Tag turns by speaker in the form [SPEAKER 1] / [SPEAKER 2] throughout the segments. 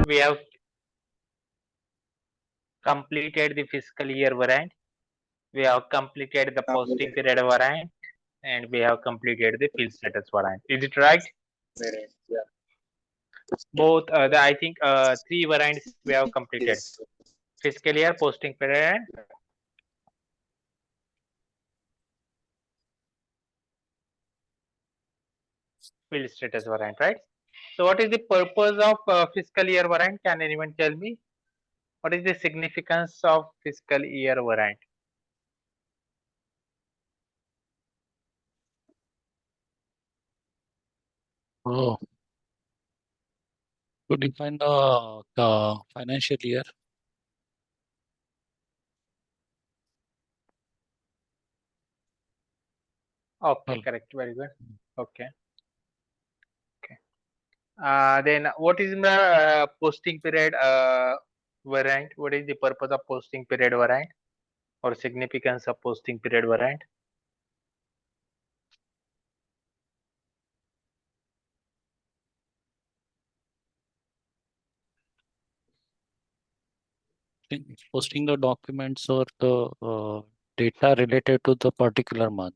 [SPEAKER 1] we have completed the fiscal year variant, we have completed the posting period variant, and we have completed the field status variant. Is it right?
[SPEAKER 2] Yeah.
[SPEAKER 1] Both I think three variants we have completed:
[SPEAKER 2] Yes.
[SPEAKER 1] fiscal year, posting period, and field status variant, right? So what is the purpose of fiscal year variant? Can anyone tell me? What is the significance of fiscal year variant?
[SPEAKER 3] Oh, to define the financial year.
[SPEAKER 1] Okay, correct. Very good. Okay. Then what is the posting period variant? What is the purpose of posting period variant or significance of posting period variant?
[SPEAKER 3] Posting the documents or the data related to the particular month.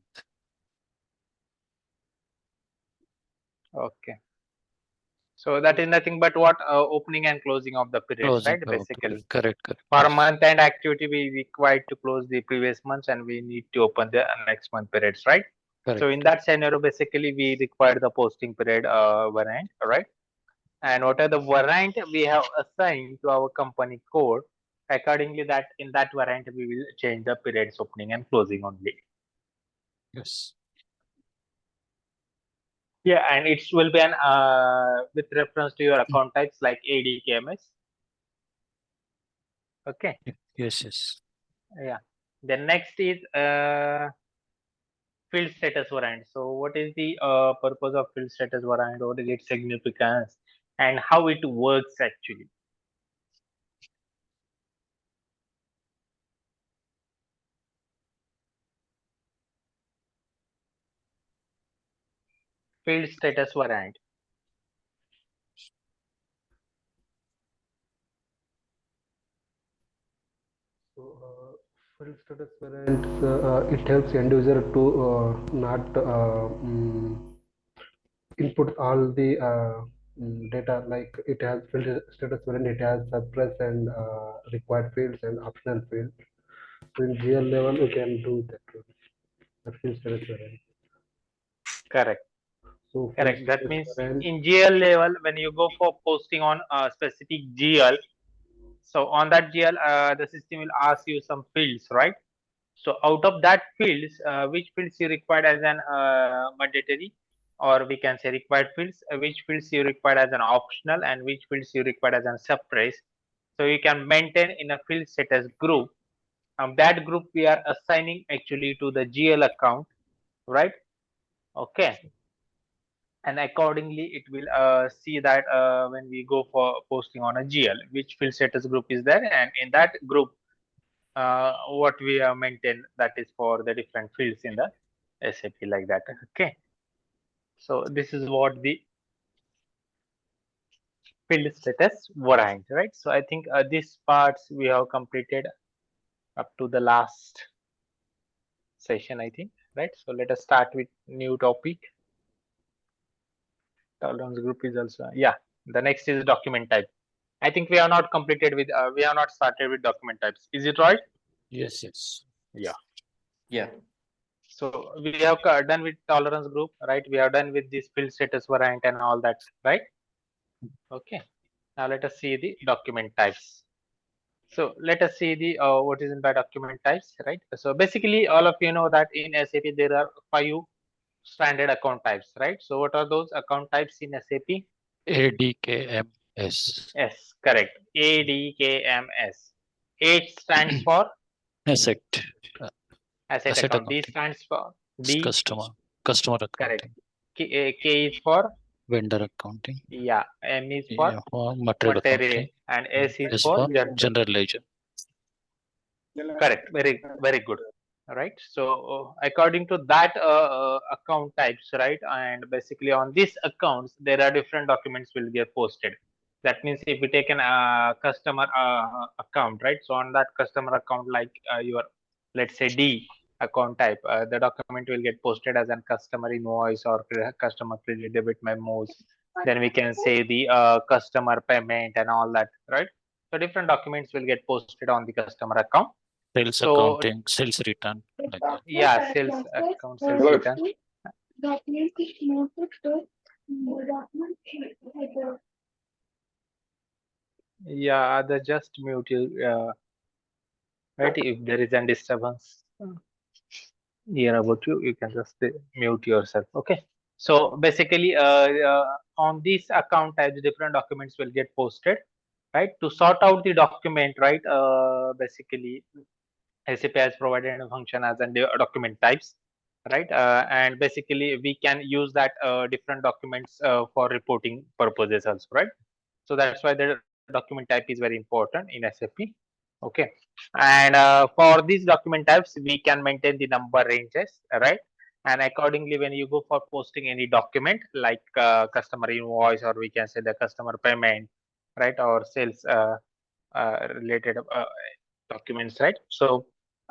[SPEAKER 1] Okay. So that is nothing but what opening and closing of the periods,
[SPEAKER 3] Closing.
[SPEAKER 1] right? Basically,
[SPEAKER 3] Correct.
[SPEAKER 1] for
[SPEAKER 3] Yes.
[SPEAKER 1] month end activity, we required to close the previous months and we need to open the next month periods, right?
[SPEAKER 3] Correct.
[SPEAKER 1] So in that scenario, basically we require the posting period variant, right? And what are the variant we have assigned to our company code? Accordingly, that in that variant we will change the periods opening and closing only.
[SPEAKER 3] Yes.
[SPEAKER 1] Yeah, and it will be an with reference to your account types like ADKMS. Okay.
[SPEAKER 3] Yes.
[SPEAKER 1] Yeah. Then next is field status variant. So what is the purpose of field status variant? What is its significance and how it works actually? Field status variant.
[SPEAKER 4] So, field status variant, it helps end user to not input all the data, like it has field status variant, it has suppress and required fields and optional fields. So in GL level, we can do that. The field status variant.
[SPEAKER 1] Correct.
[SPEAKER 4] So
[SPEAKER 1] Correct. That
[SPEAKER 4] status
[SPEAKER 1] means
[SPEAKER 4] variant,
[SPEAKER 1] in GL level, when you go for posting on a specific GL, so on that GL, the system will ask you some fields, right? So out of that fields, which fields you required as an mandatory, or we can say required fields, which fields you required as an optional, and which fields you required as an suppress. So you can maintain in a field status group. That group we are assigning actually to the GL account, right? Okay. And accordingly it will see that when we go for posting on a GL, which field status group is there, and in that group what we have maintained, that is for the different fields in the SAP, like that. Okay, so this is what the field status variant, right? So I think these parts we have completed up to the last session, I think, right? So let us start with new topic. Tolerance group is also, yeah, the next is document type. I think we have not completed with we have not started with document types. Is it right?
[SPEAKER 3] Yes.
[SPEAKER 2] Yeah.
[SPEAKER 1] So we have done with tolerance group, right? We have done with this field status variant and all that, right? Okay. Now let us see the document types. So let us see the what is in by document types, right? So basically, all of you know that in SAP there are 5 standard account types, right? So what are those account types in SAP?
[SPEAKER 3] ADKMS.
[SPEAKER 1] Yes, correct. ADKMS. H stands for
[SPEAKER 3] Asset.
[SPEAKER 1] asset account. D stands for D.
[SPEAKER 3] Customer
[SPEAKER 1] Correct.
[SPEAKER 3] accounting.
[SPEAKER 1] K is for
[SPEAKER 3] Vendor accounting.
[SPEAKER 1] yeah. M is for
[SPEAKER 3] Material accounting.
[SPEAKER 1] and S is
[SPEAKER 3] S
[SPEAKER 1] for
[SPEAKER 3] for general ledger.
[SPEAKER 1] correct. Very good. All right. So according to that account types, right, and basically on these accounts there are different documents will get posted. That means if we take an customer account, right? So on that customer account, like your, let's say D account type, the document will get posted as a customer invoice or customer credit debit memos. Then we can say the customer payment and all that, right? So different documents will get posted on the customer account.
[SPEAKER 3] Sales
[SPEAKER 1] So
[SPEAKER 3] accounting, sales return, like that.
[SPEAKER 1] yeah, sales account, sales
[SPEAKER 2] Hello.
[SPEAKER 1] return. Yeah, the just mute you, right? If there is a disturbance here about you, you can just mute yourself. Okay. So basically, on these account types, different documents will get posted, right? To sort out the document, right? Basically, SAP has provided a function as a document types, right? And basically, we can use that different documents for reporting purposes also, right? So that's why the document type is very important in SAP. Okay, and for these document types, we can maintain the number ranges, right? And accordingly, when you go for posting any document like customer invoice, or we can say the customer payment, right, or sales related documents, right? So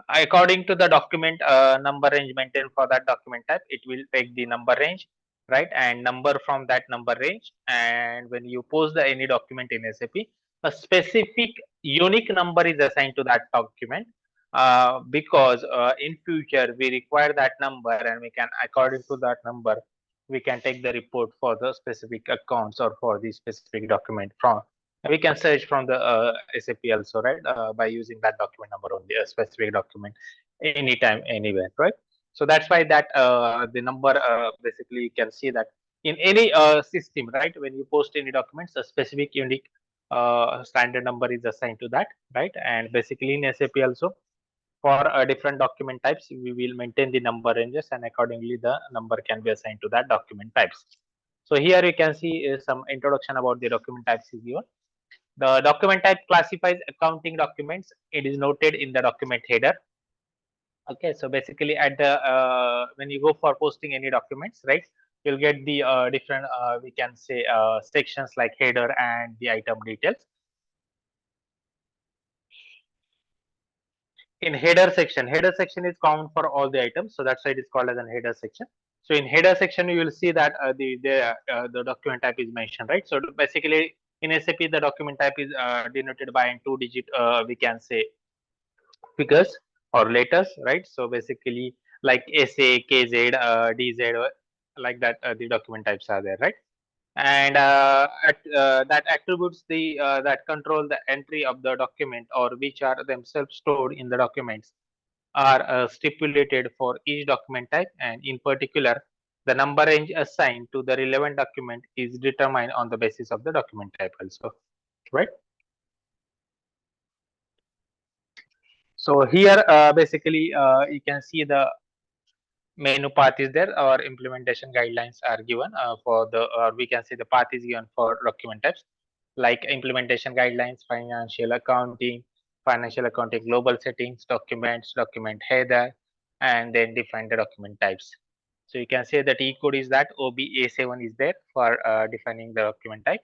[SPEAKER 1] according to the document number range maintained for that document type, it will take the number range, right, and number from that number range. And when you post the any document in SAP, a specific unique number is assigned to that document, because in future we require that number, and we can, according to that number, we can take the report for the specific accounts or for the specific document from. We can search from the SAP also, right, by using that document number only, a specific document, anytime, anywhere, right? So that's why that the number, basically you can see that in any system, right, when you post any documents, a specific unique standard number is assigned to that, right? And basically in SAP also, for different document types, we will maintain the number ranges, and accordingly the number can be assigned to that document types. So here you can see some introduction about the document types is given. The document type classifies accounting documents. It is noted in the document header. Okay, so basically at the when you go for posting any documents, right, you'll get the different we can say sections like header and the item details. In header section is common for all the items, so that's why it is called as an header section. So in header section, you will see that the document type is mentioned, right? So basically in SAP, the document type is denoted by a 2-digit we can say figures or letters, right? So basically like SA, KZ, DZ, like that, the document types are there, right? And that attributes the that control the entry of the document, or which are themselves stored in the documents, are stipulated for each document type, and in particular the number range assigned to the relevant document is determined on the basis of the document type also, right? So here basically you can see the menu path is there, or implementation guidelines are given for the, or we can say the path is given for document types, like implementation guidelines, financial accounting global settings, documents, document header, and then define the document types. So you can say that E code is that OBA7 is there for defining the document type.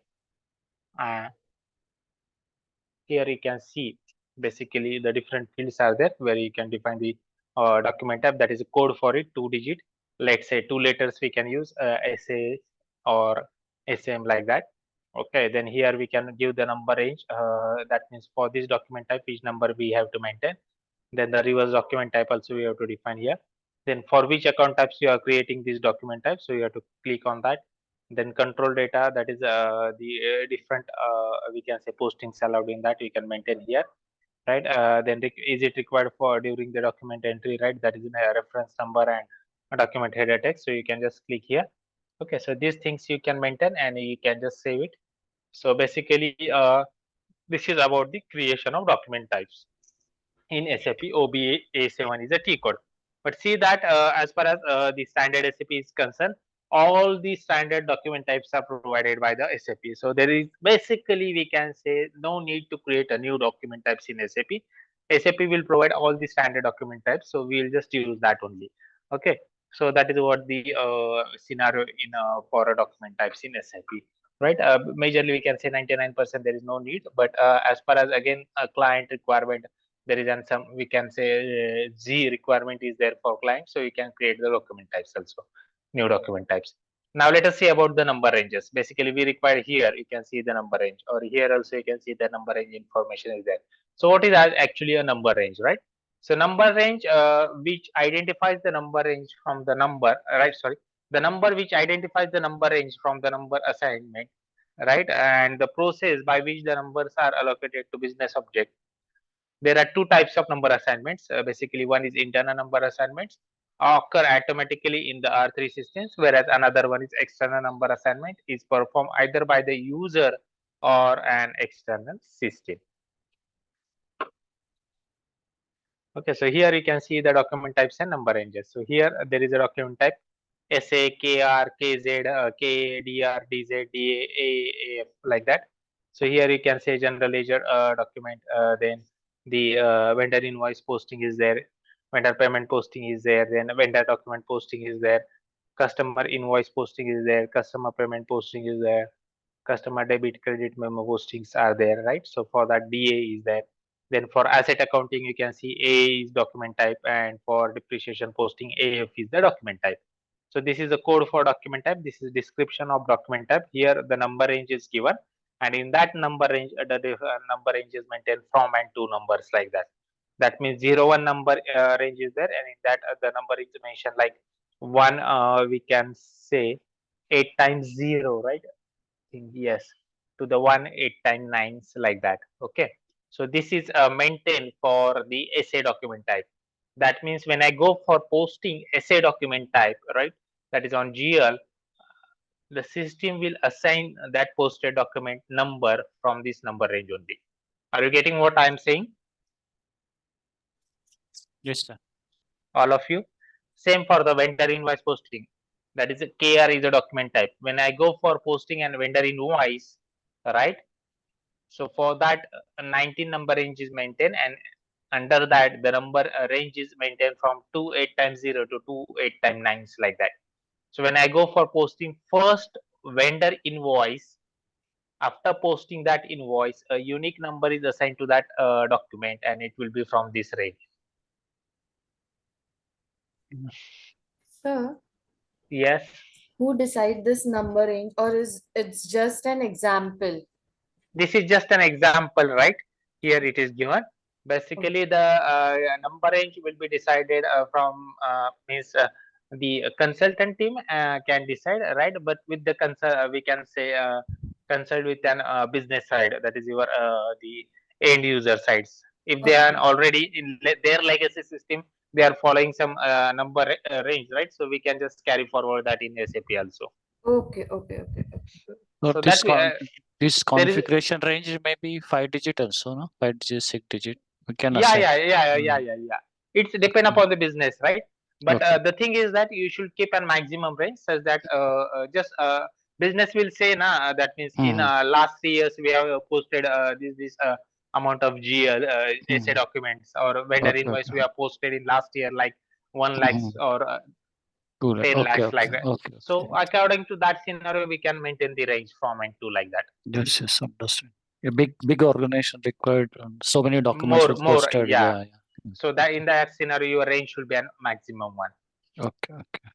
[SPEAKER 1] Here you can see basically the different fields are there where you can define the document type, that is a code for it, 2-digit. Let's say 2 letters we can use SA or SM, like that. Okay, then here we can give the number range. That means for this document type, which number we have to maintain. Then the reverse document type also we have to define here. Then for which account types you are creating this document type, so you have to click on that. Then control data, that is the different we can say postings allowed in that we can maintain here, right? Then is it required for during the document entry, right? That is in a reference number and a document header text, so you can just click here. Okay, so these things you can maintain and you can just save it. So basically this is about the creation of document types in SAP. OBA7 is a T code. But see that as far as the standard SAP is concerned, all the standard document types are provided by the SAP. So there is basically, we can say, no need to create a new document types in SAP. SAP will provide all the standard document types, so we will just use that only. Okay, so that is what the scenario in for a document types in SAP. right? Majorly we can say 99% there is no need, but as far as again a client requirement, there is an some we can say Z requirement is there for client, so you can create the document types also, new document types. Now let us see about the number ranges. Basically we require here, you can see the number range, or here also you can see the number range information is there. So what is actually a number range, right? So number range which identifies the number range from the number, right? Sorry, the number which identifies the number range from the number assignment, right? And the process by which the numbers are allocated to business object. There are two types of number assignments. Basically, one is internal number assignments occur automatically in the R3 systems, whereas another one is external number assignment is performed either by the user or an external system. Okay, so here you can see the document types and number ranges. So here there is a document type SA, KR, KZ, KDR, DZ, DA, AF, like that. So here you can say general ledger document, then the vendor invoice posting is there, vendor payment posting is there, then vendor document posting is there, customer invoice posting is there, customer payment posting is there, customer debit credit memo postings are there, right? So for that DA is there. Then for asset accounting, you can see A is document type, and for depreciation posting, AF is the document type. So this is the code for document type. This is description of document type. Here the number range is given, and in that number range, the number range is maintained from and to numbers like that. That means 0, 1 number range is there, and in that the number is mentioned like 1. We can say 8 times 0, right? Yes, to the 1, 8 times 9s like that. Okay. So this is maintained for the SA document type. That means when I go for posting SA document type, right, that is on GL, the system will assign that posted document number from this number range only. Are you getting what I'm saying?
[SPEAKER 3] Yes, sir.
[SPEAKER 1] All of you? Same for the vendor invoice posting. That is a KR is a document type. When I go for posting and vendor invoice, right? So for that 19 number range is maintained, and under that the number range is maintained from 28 times 0 to 28 times 9s like that. So when I go for posting first vendor invoice, after posting that invoice, a unique number is assigned to that document, and it will be from this range.
[SPEAKER 5] Sir,
[SPEAKER 1] Yes.
[SPEAKER 5] who decide this number range, or is it's just an example?
[SPEAKER 1] This is just an example, right? Here it is given. Basically, the number range will be decided from means the consultant team can decide, right? But with the we can say consult with an business side, that is your the end user sides. If they are already in their legacy system, they are following some number range, right? So we can just carry forward that in SAP also.
[SPEAKER 5] Okay, okay, okay.
[SPEAKER 3] So
[SPEAKER 1] So
[SPEAKER 3] this
[SPEAKER 1] that
[SPEAKER 3] this
[SPEAKER 1] there is
[SPEAKER 3] configuration range may be 5 digit also, no? 5 digit, 6 digit. We can
[SPEAKER 1] yeah,
[SPEAKER 3] assign.
[SPEAKER 1] yeah. It's depend upon the business, right? But
[SPEAKER 3] Okay.
[SPEAKER 1] the thing is that you should keep a maximum range such that just business will say na, that means in last 3 years we have posted this amount of GL SA documents, or vendor invoice we have posted in last year like 1 lakhs or 10
[SPEAKER 3] Okay,
[SPEAKER 1] lakhs
[SPEAKER 3] okay,
[SPEAKER 1] like that.
[SPEAKER 3] okay.
[SPEAKER 1] So according to that scenario, we can maintain the range from and to like that.
[SPEAKER 3] Yes, yes, understand. A big organization required so many documents were
[SPEAKER 1] More,
[SPEAKER 3] posted.
[SPEAKER 1] yeah.
[SPEAKER 3] Yeah.
[SPEAKER 1] So that in that scenario, your range should be a maximum one.
[SPEAKER 3] Okay, okay.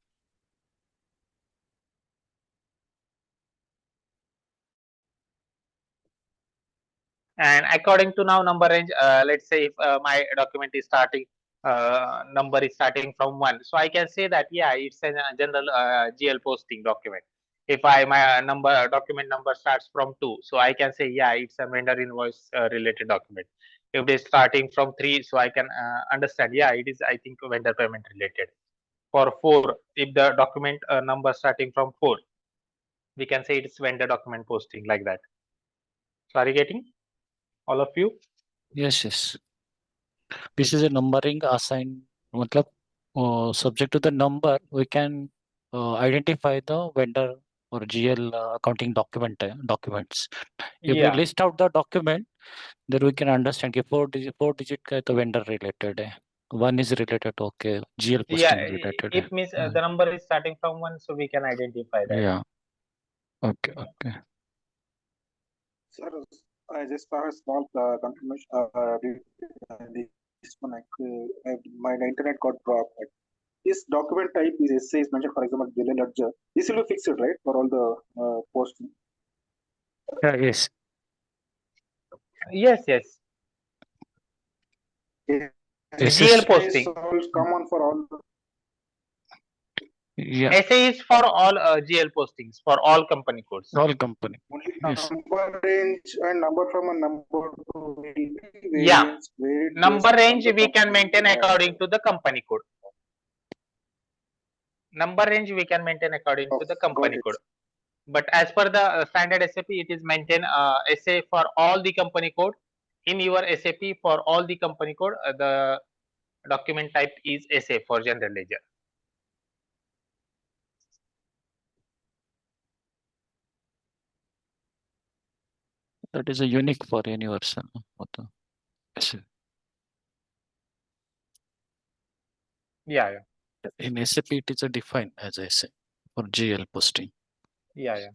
[SPEAKER 1] And according to now number range, let's say if my document is starting, number is starting from 1, so I can say that yeah, it's a general GL posting document. If my document number starts from 2, so I can say yeah, it's a vendor invoice related document. If it is starting from 3, so I can understand yeah, it is, I think, vendor payment related. For 4, if the document number starting from 4, we can say it's vendor document posting like that. So are you getting, all of you?
[SPEAKER 3] Yes, yes. This is a numbering assigned. Matlab, subject to the number, we can identify the vendor or GL accounting documents. If we
[SPEAKER 1] Yeah.
[SPEAKER 3] list out the document, then we can understand कि 4 digit का तो vendor related है. 1 is related, okay. GL posting related.
[SPEAKER 1] It means the number is starting from 1, so we can identify that.
[SPEAKER 3] Yeah. Okay, okay.
[SPEAKER 2] Sir, I just have a small confirmation. This one, my internet got dropped. This document type is essay is mentioned, for example, bill and ledger. This will be fixed, right, for all the posting?
[SPEAKER 3] Yes.
[SPEAKER 1] Yes, yes.
[SPEAKER 2] Yes.
[SPEAKER 1] GL
[SPEAKER 2] Is
[SPEAKER 1] posting.
[SPEAKER 2] all common for all the
[SPEAKER 3] Yeah.
[SPEAKER 1] SA is for all GL postings for all company codes.
[SPEAKER 3] All company.
[SPEAKER 2] only
[SPEAKER 3] Yes.
[SPEAKER 2] number range and number from a number to will be
[SPEAKER 1] Yeah.
[SPEAKER 2] variance varied
[SPEAKER 1] Number
[SPEAKER 2] based on
[SPEAKER 1] range
[SPEAKER 2] the
[SPEAKER 1] we can
[SPEAKER 2] company.
[SPEAKER 1] maintain according to the company code. Number range we can maintain according to the
[SPEAKER 2] Got
[SPEAKER 1] company
[SPEAKER 2] it.
[SPEAKER 1] code. But as per the standard SAP, it is maintained SA for all the company code. In your SAP for all the company code, the document type is SA for general ledger.
[SPEAKER 3] That is a unique for any version of the SAP.
[SPEAKER 1] Yeah, yeah.
[SPEAKER 3] In SAP, it is a defined as I say for GL posting.
[SPEAKER 1] Yeah, yeah.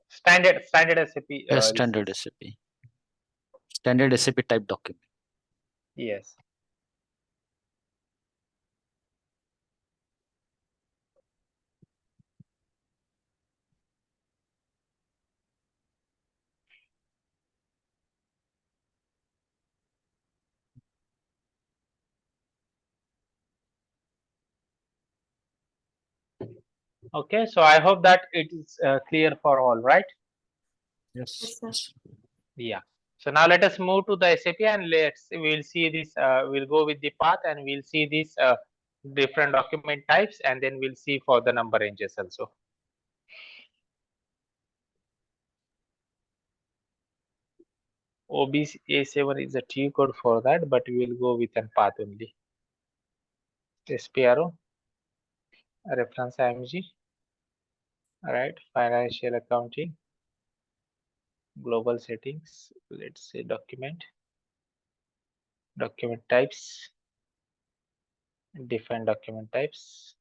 [SPEAKER 1] Standard SAP.
[SPEAKER 3] Yes, standard SAP. Standard SAP type document.
[SPEAKER 1] Yes. Okay, so I hope that it is clear for all, right?
[SPEAKER 3] Yes.
[SPEAKER 5] Yes, sir.
[SPEAKER 3] Yes.
[SPEAKER 1] Yeah. So now let us move to the SAP and we'll see this. We'll go with the path and we'll see these different document types, and then we'll see for the number ranges also. OBA7 is a T code for that, but we will go with a path only. SPRO, reference IMG, right? Financial accounting, global settings. Let's say document types, different document types.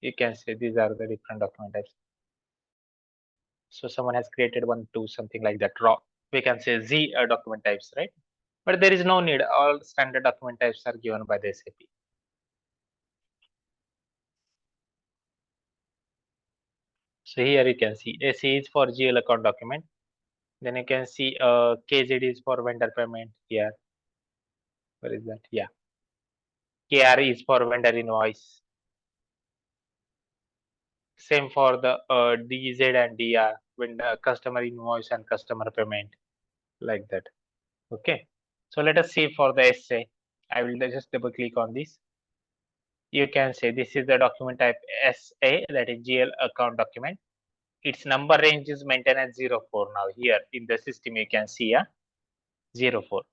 [SPEAKER 1] You can say these are the different document types. So someone has created 1, 2, something like that. Raw. We can say Z document types, right? But there is no need. All standard document types are given by the SAP. So here you can see AC is for GL account document. Then you can see KZD is for vendor payment here. Where is that? Yeah. KR is for vendor invoice. Same for the DZ and DR, vendor customer invoice and customer payment, like that. Okay. So let us see for the SA. I will just double click on this. You can say this is the document type SA, that is GL account document. Its number range is maintained at 04 now. Here in the system you can see 04.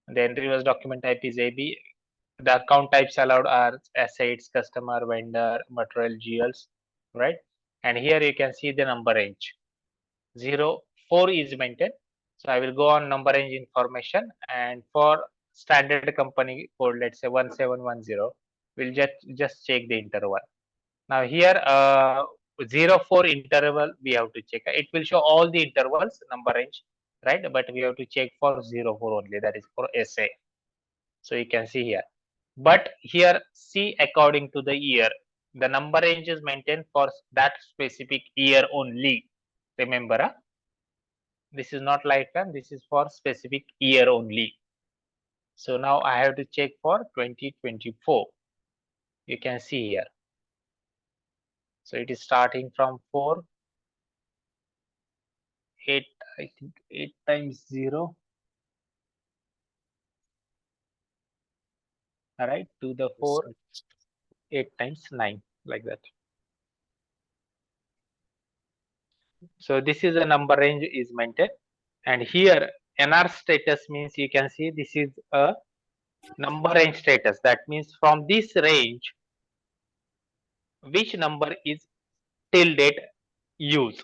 [SPEAKER 1] Then reverse document type is AB. The account types allowed are assets, customer, vendor, material, GLs, right? And here you can see the number range. 04 is maintained. So I will go on number range information, and for standard company code, let's say 1710, we'll just check the interval. Now here 04 interval we have to check. It will show all the intervals number range, right? But we have to check for 04 only, that is for SA. So you can see here. But here see according to the year. The number range is maintained for that specific year only. Remember, this is not lifetime, this is for specific year only. So now I have to check for 2024. You can see here. So it is starting from 4, 8, I think 8 times 0. All right, to the 4, 8 times 9, like that. So this is a number range is maintained. And here NR status means you can see this is a number range status. That means from this range, which number is till date used.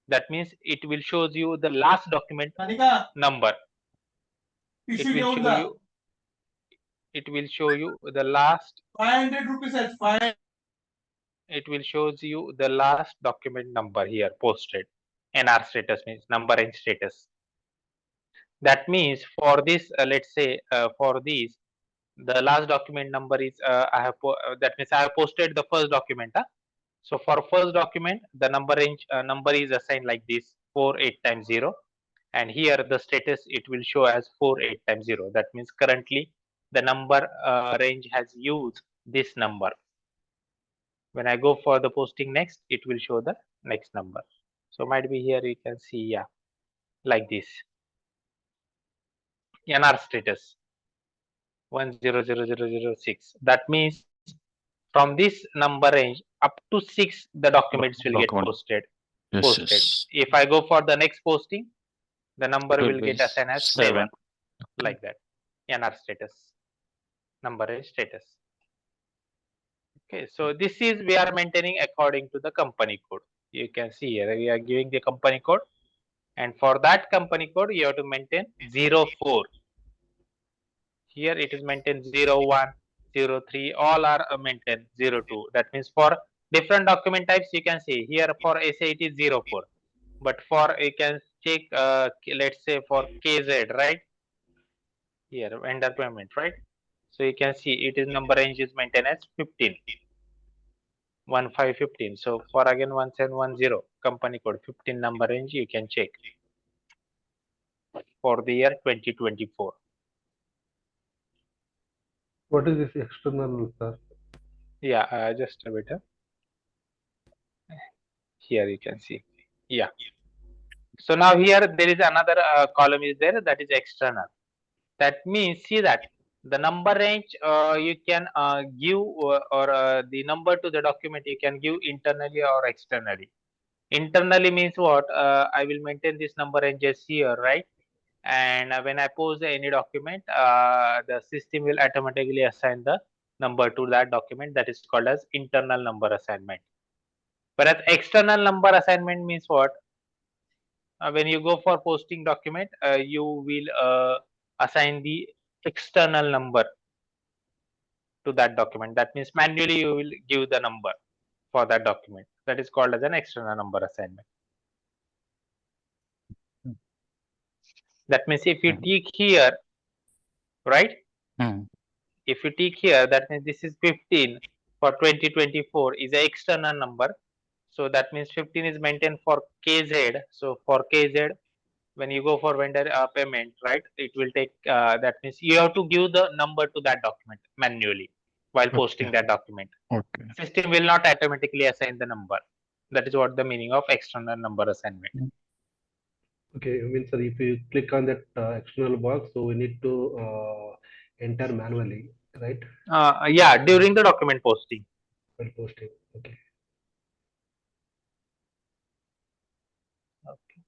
[SPEAKER 1] That means it will show you the last document number. It will show you the last
[SPEAKER 6] 500 rupees as 5
[SPEAKER 1] it will shows you the last document number here posted. NR status means number and status. That means for this, let's say for this, the last document number is that means I have posted the first document. So for first document, the number is assigned like this 48 times 0, and here the status it will show as 48 times 0. That means currently the number range has used this number. When I go for the posting next, it will show the next number. So might be here you can see, yeah, like this. NR status 100006. That means from this number range up to 6 the documents will get
[SPEAKER 3] Document.
[SPEAKER 1] posted.
[SPEAKER 3] Yes, yes.
[SPEAKER 1] If I go for the next posting, the number
[SPEAKER 3] It
[SPEAKER 1] will get
[SPEAKER 3] be
[SPEAKER 1] assigned as 7, like that. NR status, number range status. Okay, so this is we are maintaining according to the company code. You can see here we are giving the company code, and for that company code you have to maintain 04. Here it is maintained 01, 03, all are maintained 02. That means for different document types you can see here for SA it is 04, but for you can check let's say for KZ, right? Here vendor payment, right? So you can see it is number range is maintained as 15. 1515. So for again 1710 company code 15 number range you can check for the year 2024.
[SPEAKER 4] What is this external, sir?
[SPEAKER 1] Yeah, just a bit. Here you can see. Yeah. So now here there is another column is there, that is external. That means see that the number range you can give or the number to the document you can give internally or externally. Internally means what? I will maintain this number ranges here, right? And when I post any document, the system will automatically assign the number to that document. That is called as internal number assignment. Whereas external number assignment means what? When you go for posting document, you will assign the external number to that document. That means manually you will give the number for that document. That is called as an external number assignment. That means if you tick here, right? If you tick here, that means this is 15 for 2024 is an external number. So that means 15 is maintained for KZ. So for KZ, when you go for vendor payment, right, it will take that means you have to give the number to that document manually while posting that document.
[SPEAKER 3] Okay.
[SPEAKER 1] System will not automatically assign the number. That is what the meaning of external number assignment.
[SPEAKER 4] Okay, I mean, sir, if you click on that external box, so we need to enter manually, right?
[SPEAKER 1] Yeah, during the document posting.
[SPEAKER 4] While posting. Okay.
[SPEAKER 1] Okay.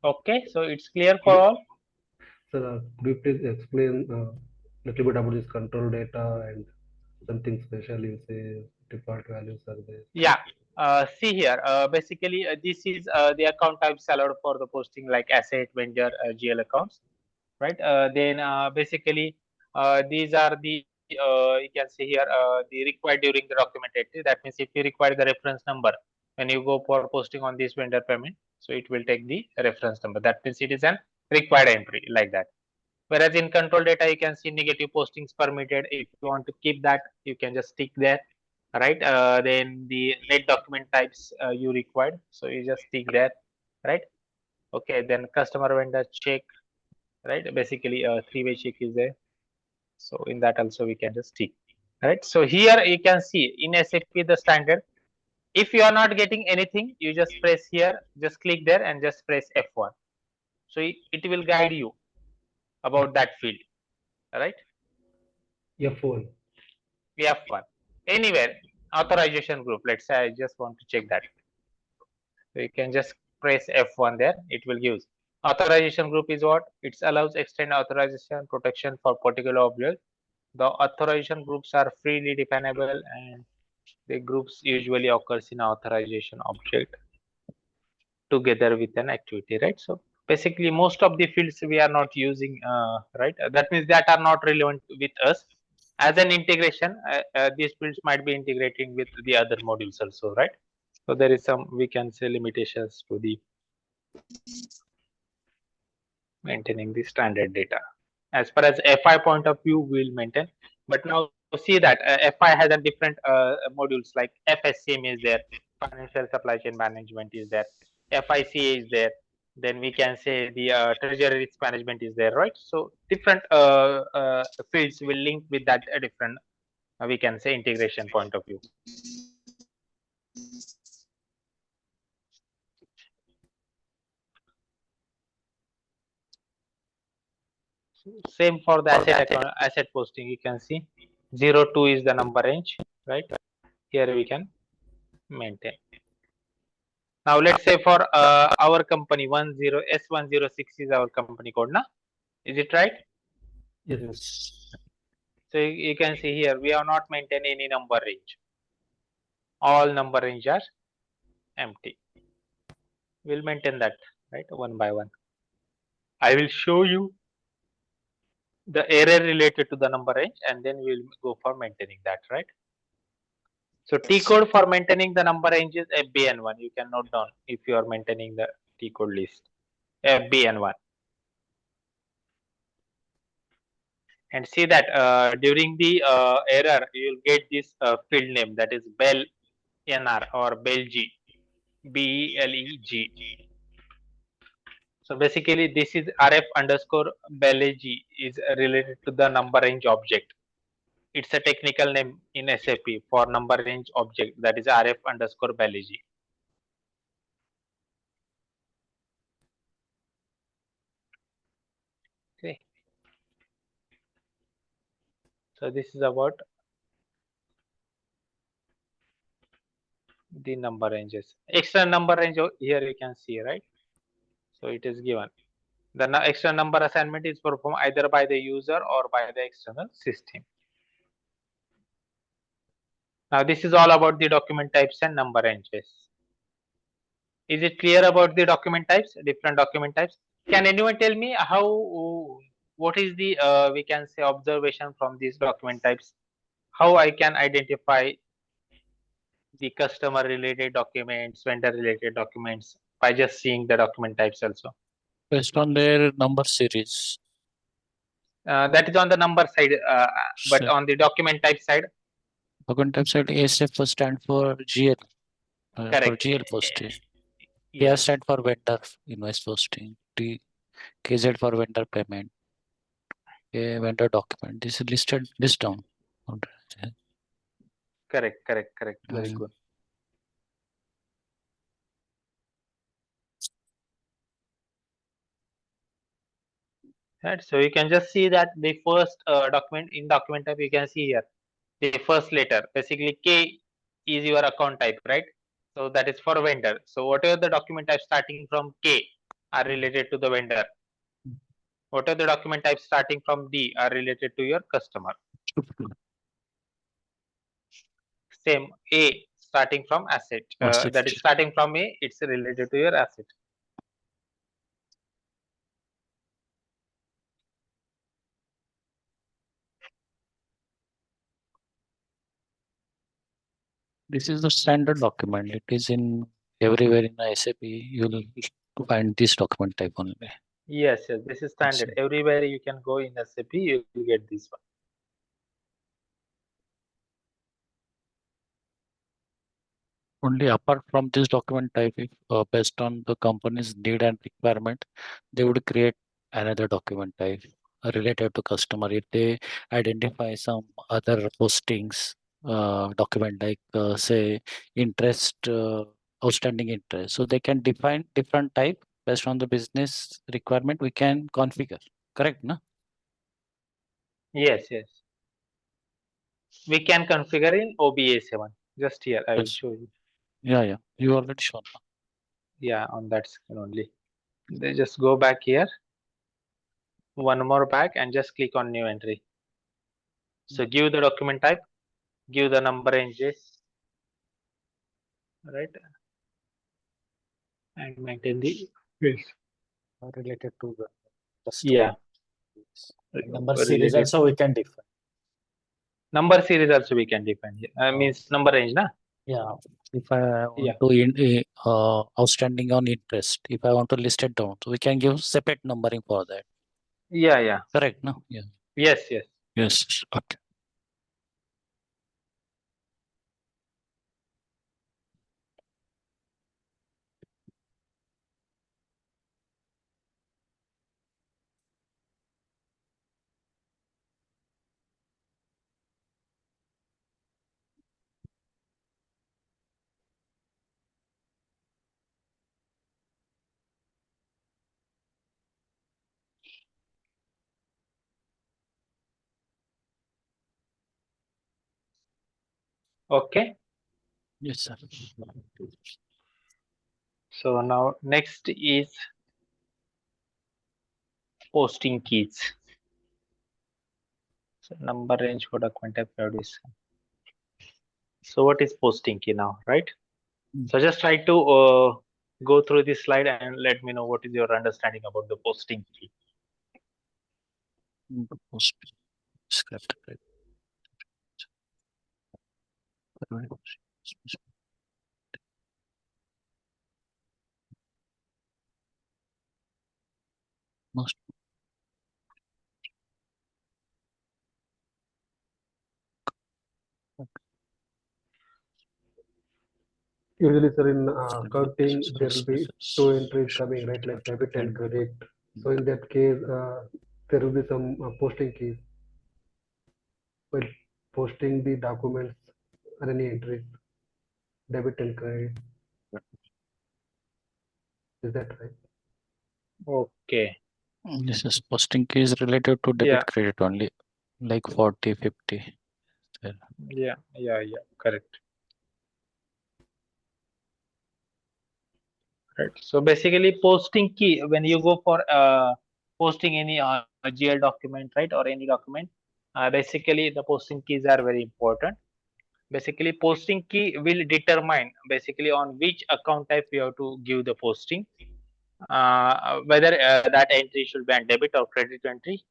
[SPEAKER 1] Okay, so it's clear for all.
[SPEAKER 4] So could you please explain little bit about this control data and something special you say default values are there?
[SPEAKER 1] Yeah. See here, basically this is the account types allowed for the posting like asset, vendor, GL accounts, right? Then basically these are the you can see here the required during the document entry. That means if you require the reference number when you go for posting on this vendor payment, so it will take the reference number. That means it is an required entry like that. Whereas in control data, you can see negative postings permitted. If you want to keep that, you can just stick there, right? Then the net document types you required, so you just stick there, right? Okay, then customer vendor check, right? Basically, a three-way check is there. So in that also we can just tick, right? So here you can see in SAP the standard If you are not getting anything, you just press here, just click there and just press F1. So it will guide you about that field, right?
[SPEAKER 4] F1.
[SPEAKER 1] F1. Anywhere, authorization group. Let's say I just want to check that. So you can just press F1 there. It will give. Authorization group is what? It allows extend authorization protection for particular object. The authorization groups are freely definable and the groups usually occurs in authorization object together with an activity, right? So basically most of the fields we are not using, right? That means that are not relevant with us. As an integration, these fields might be integrating with the other modules also, right? So there is some, we can say, limitations to the maintaining the standard data. As far as FI point of view, we'll maintain. But now see that FI has a different modules like FSCM is there, financial supply chain management is there, FICA is there. Then we can say the treasury risk management is there, right? So different fields will link with that different, we can say, integration point of view. Same for the asset posting. You can see 02 is the number range, right? Here we can maintain. Now let's say for our company 10S106 is our company code, na? Is it right?
[SPEAKER 4] Yes.
[SPEAKER 1] So you can see here we have not maintained any number range. All number range are empty. We'll maintain that, right, one by one. I will show you the error related to the number range and then we'll go for maintaining that, right? So T code for maintaining the number range is FBN1. You can note down if you are maintaining the T code list. FBN1. And see that during the error, you'll get this field name, that is Bell NR or BELG, BELEG. So basically, this is RF underscore BELG is related to the number range object. It's a technical name in SAP for number range object, that is RF underscore BELG. Okay. So this is about the number ranges. Extra number range here you can see, right? So it is given. The extra number assignment is performed either by the user or by the external system. Now this is all about the document types and number ranges. Is it clear about the document types, different document types? Can anyone tell me how, what is the, we can say, observation from these document types? How I can identify the customer related documents, vendor related documents by just seeing the document types also?
[SPEAKER 3] Based on their number series.
[SPEAKER 1] That is on the number side, but
[SPEAKER 3] So,
[SPEAKER 1] on the document type side.
[SPEAKER 3] document type side, ASF stand for GL. For
[SPEAKER 1] Correct.
[SPEAKER 3] GL posting.
[SPEAKER 1] Yes.
[SPEAKER 3] KS stand for vendor invoice posting. KZ for vendor payment. Vendor document. This is listed list down.
[SPEAKER 1] Correct. Very good. Right. So you can just see that the first document in document type, you can see here the first letter. Basically, K is your account type, right? So that is for vendor. So whatever the document type starting from K are related to the vendor. Whatever the document type starting from D are related to your customer. Same A starting from asset. That is starting from A, it's related to your asset.
[SPEAKER 3] This is the standard document. It is in everywhere in the SAP. You'll find this document type only.
[SPEAKER 1] Yes, this is standard. Everywhere you can go in SAP, you will get this one.
[SPEAKER 3] Only apart from this document type, if based on the company's need and requirement, they would create another document type related to customer. If they identify some other postings document, like say interest, outstanding interest. So they can define different type based on the business requirement. We can configure. Correct, no?
[SPEAKER 1] Yes, yes. We can configure in OBA7. Just here, I will
[SPEAKER 3] Yes.
[SPEAKER 1] show you.
[SPEAKER 3] Yeah. You already shown.
[SPEAKER 1] Yeah, on that screen only. They just go back here, one more back, and just click on new entry. So give the document type, give the number ranges, right, and maintain the fields.
[SPEAKER 3] Related to the
[SPEAKER 1] Yeah.
[SPEAKER 3] number series
[SPEAKER 1] Related.
[SPEAKER 3] also we can define.
[SPEAKER 1] Number series also we can define. Means number range, na?
[SPEAKER 3] Yeah. If I
[SPEAKER 1] Yeah.
[SPEAKER 3] want to outstanding on interest, if I want to list it down, so we can give separate numbering for that.
[SPEAKER 1] Yeah.
[SPEAKER 3] Correct, no? Yeah.
[SPEAKER 1] Yes.
[SPEAKER 3] Yes. Okay.
[SPEAKER 1] Okay.
[SPEAKER 3] Yes, sir.
[SPEAKER 1] So now next is posting keys. So number range for document type values. So what is posting key now, right? So just try to go through this slide and let me know what is your understanding about the posting key.
[SPEAKER 3] Post script. Most
[SPEAKER 4] Usually, sir, in accounting, there will be two entries coming, right, like debit and credit. So in that case, there will be some posting keys while posting the documents or any entries, debit and credit. Is that right?
[SPEAKER 1] Okay.
[SPEAKER 3] This is posting key is related to debit
[SPEAKER 1] Yeah.
[SPEAKER 3] credit only, like 40, 50.
[SPEAKER 1] Yeah. Correct. Right. So basically, posting key, when you go for posting any GL document, right, or any document, basically the posting keys are very important. Basically, posting key will determine basically on which account type you have to give the posting, whether that entry should be on debit or credit entry,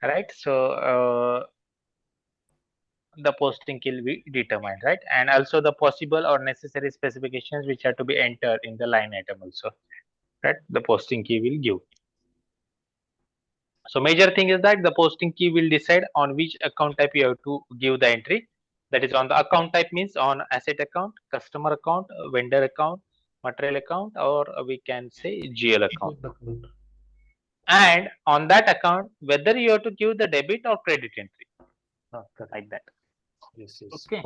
[SPEAKER 1] right? So the posting key will be determined, right? And also the possible or necessary specifications which have to be entered in the line item also, right? The posting key will give. So major thing is that the posting key will decide on which account type you have to give the entry. That is on the account type means on asset account, customer account, vendor account, material account, or we can say GL account. And on that account, whether you have to give the debit or credit entry, like that.
[SPEAKER 3] Yes.
[SPEAKER 1] Okay.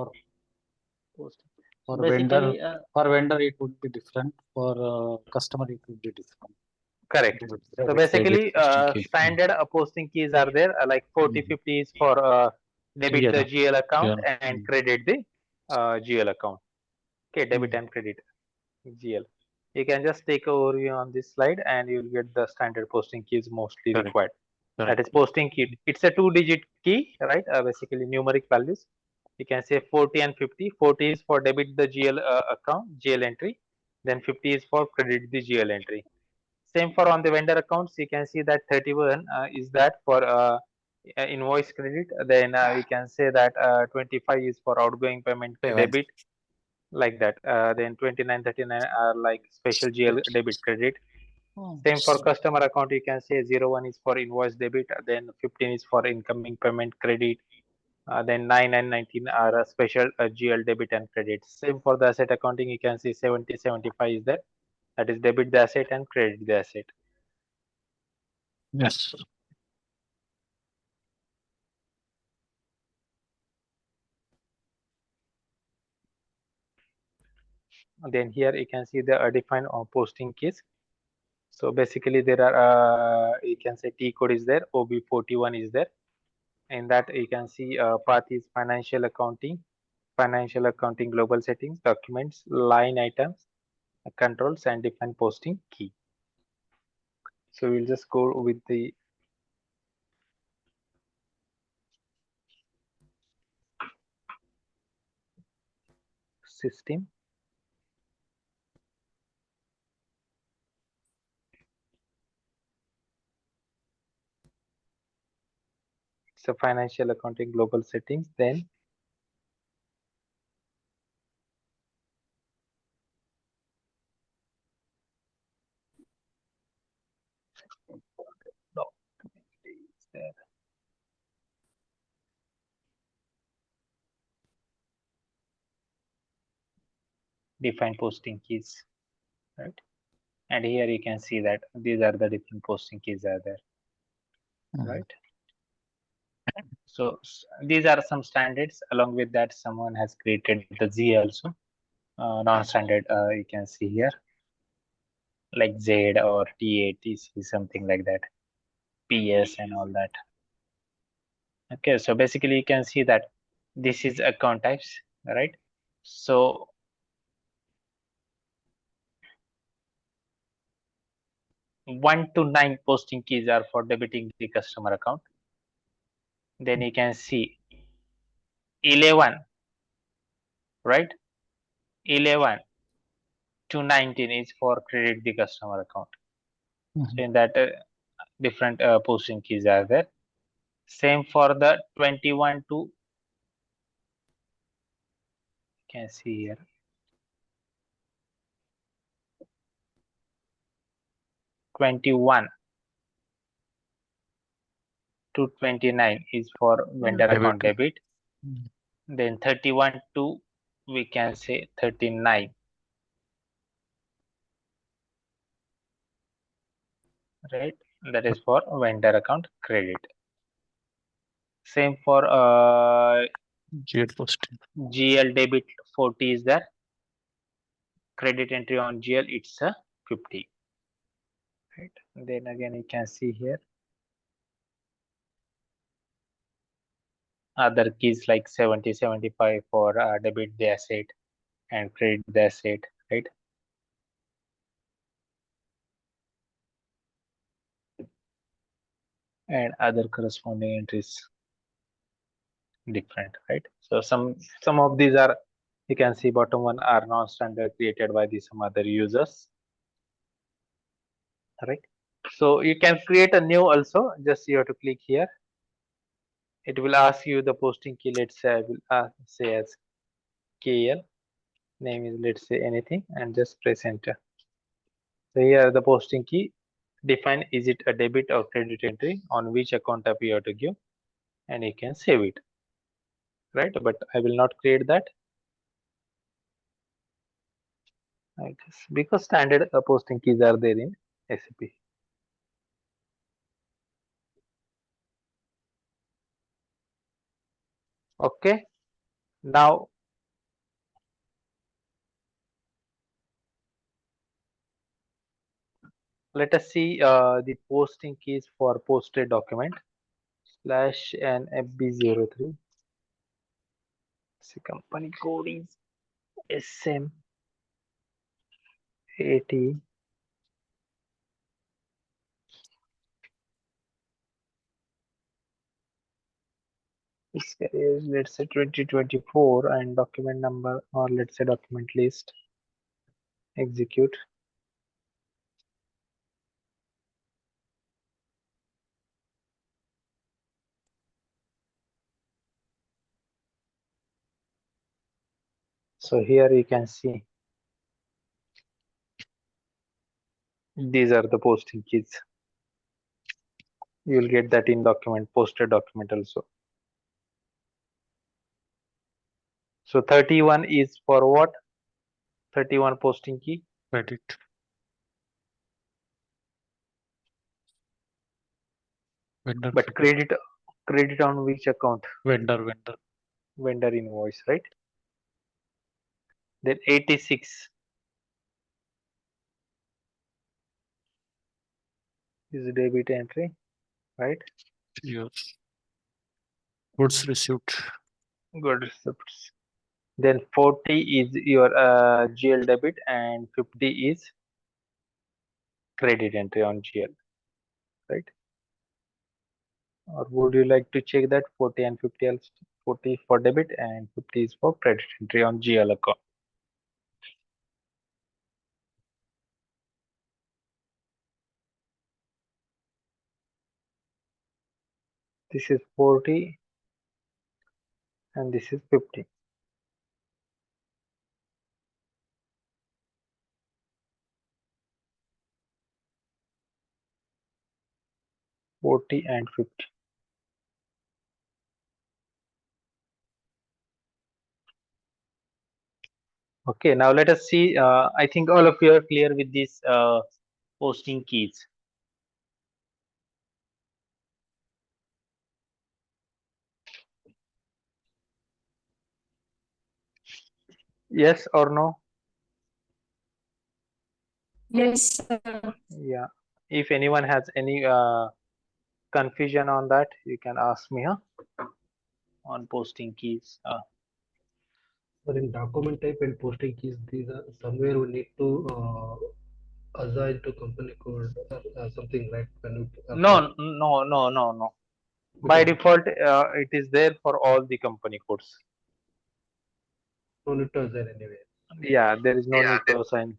[SPEAKER 3] For
[SPEAKER 1] Basically,
[SPEAKER 3] vendor it would be different. For customer it would be different.
[SPEAKER 1] correct. So basically, standard posting keys are there, like 40, 50 is for debit the GL account and credit the GL account. Okay, debit and credit GL. You can just take a overview on this slide and you'll get the standard posting keys mostly required. That is posting key. It's a 2-digit key, right? Basically numeric values. You can say 40 and 50. 40 is for debit the GL account, GL entry. Then 50 is for credit the GL entry. Same for on the vendor accounts. You can see that 31 is that for invoice credit. Then we can say that 25 is for outgoing payment debit, like that. Then 29, 39 are like special GL debit credit. Same for customer account, you can say 01 is for invoice debit, then 15 is for incoming payment credit, then 9 and 19 are a special GL debit and credit. Same for the asset accounting, you can see 70, 75 is there. That is debit the asset and credit the asset.
[SPEAKER 3] Yes.
[SPEAKER 1] Then here you can see the defined posting keys. So basically there are you can say T code is there, OB41 is there. In that you can see path is financial accounting global settings, documents, line items, controls, and define posting key. So we'll just go with the system. So financial accounting global settings, then document is there. Define posting keys, right? And here you can see that these are the different posting keys are there, right? So these are some standards. Along with that, someone has created the Z also, non-standard. You can see here, like Z or TATC, something like that, PS and all that. Okay, so basically you can see that this is account types, right? So 1 to 9 posting keys are for debiting the customer account. Then you can see 11, right? 11 to 19 is for credit the customer account. So in that different posting keys are there. Same for the 21 to, you can see here, 21 to 29 is for vendor account debit. Then 31 to, we can say 39, right? That is for vendor account credit. Same for
[SPEAKER 3] GL posting.
[SPEAKER 1] GL debit 40 is there. Credit entry on GL, it's a 50. Right. Then again you can see here other keys like 70, 75 for debit the asset and credit the asset, right? And other corresponding entries different, right? So some of these are, you can see bottom one, are non-standard created by some other users, right? So you can create a new also. Just you have to click here. It will ask you the posting key. Let's say I will say as KL. Name is, let's say, anything, and just press enter. So here the posting key. Define, is it a debit or credit entry, on which account type you have to give, and you can save it, right? But I will not create that. I guess because standard posting keys are there in SAP. Okay, now let us see the posting keys for posted document slash and FB03. See, company code is SM80. This is, let's say, 2024, and document number, or let's say document list. Execute. So here you can see these are the posting keys. You will get that in document, posted document also. So 31 is for what? 31 posting key.
[SPEAKER 3] Credit. Vendor.
[SPEAKER 1] But credit on which account?
[SPEAKER 3] Vendor.
[SPEAKER 1] Vendor invoice, right? Then 86 is debit entry, right?
[SPEAKER 3] Yes. Goods received.
[SPEAKER 1] Good receipts. Then 40 is your GL debit and 50 is credit entry on GL, right? Or would you like to check that 40 and 50 also? 40 for debit and 50 is for credit entry on GL account. This is 40 and this is 50. 40 and 50. Okay, now let us see. I think all of you are clear with these posting keys. Yes or no?
[SPEAKER 6] Yes, sir.
[SPEAKER 1] Yeah. If anyone has any confusion on that, you can ask me, huh? On posting keys.
[SPEAKER 4] But in document type and posting keys, these are somewhere we need to assign to company code or something, right? When we
[SPEAKER 1] No, no, no, no, no. By
[SPEAKER 4] because
[SPEAKER 1] default, it is there for all the company codes.
[SPEAKER 4] no need to assign anyway.
[SPEAKER 1] Yeah, there is no need to assign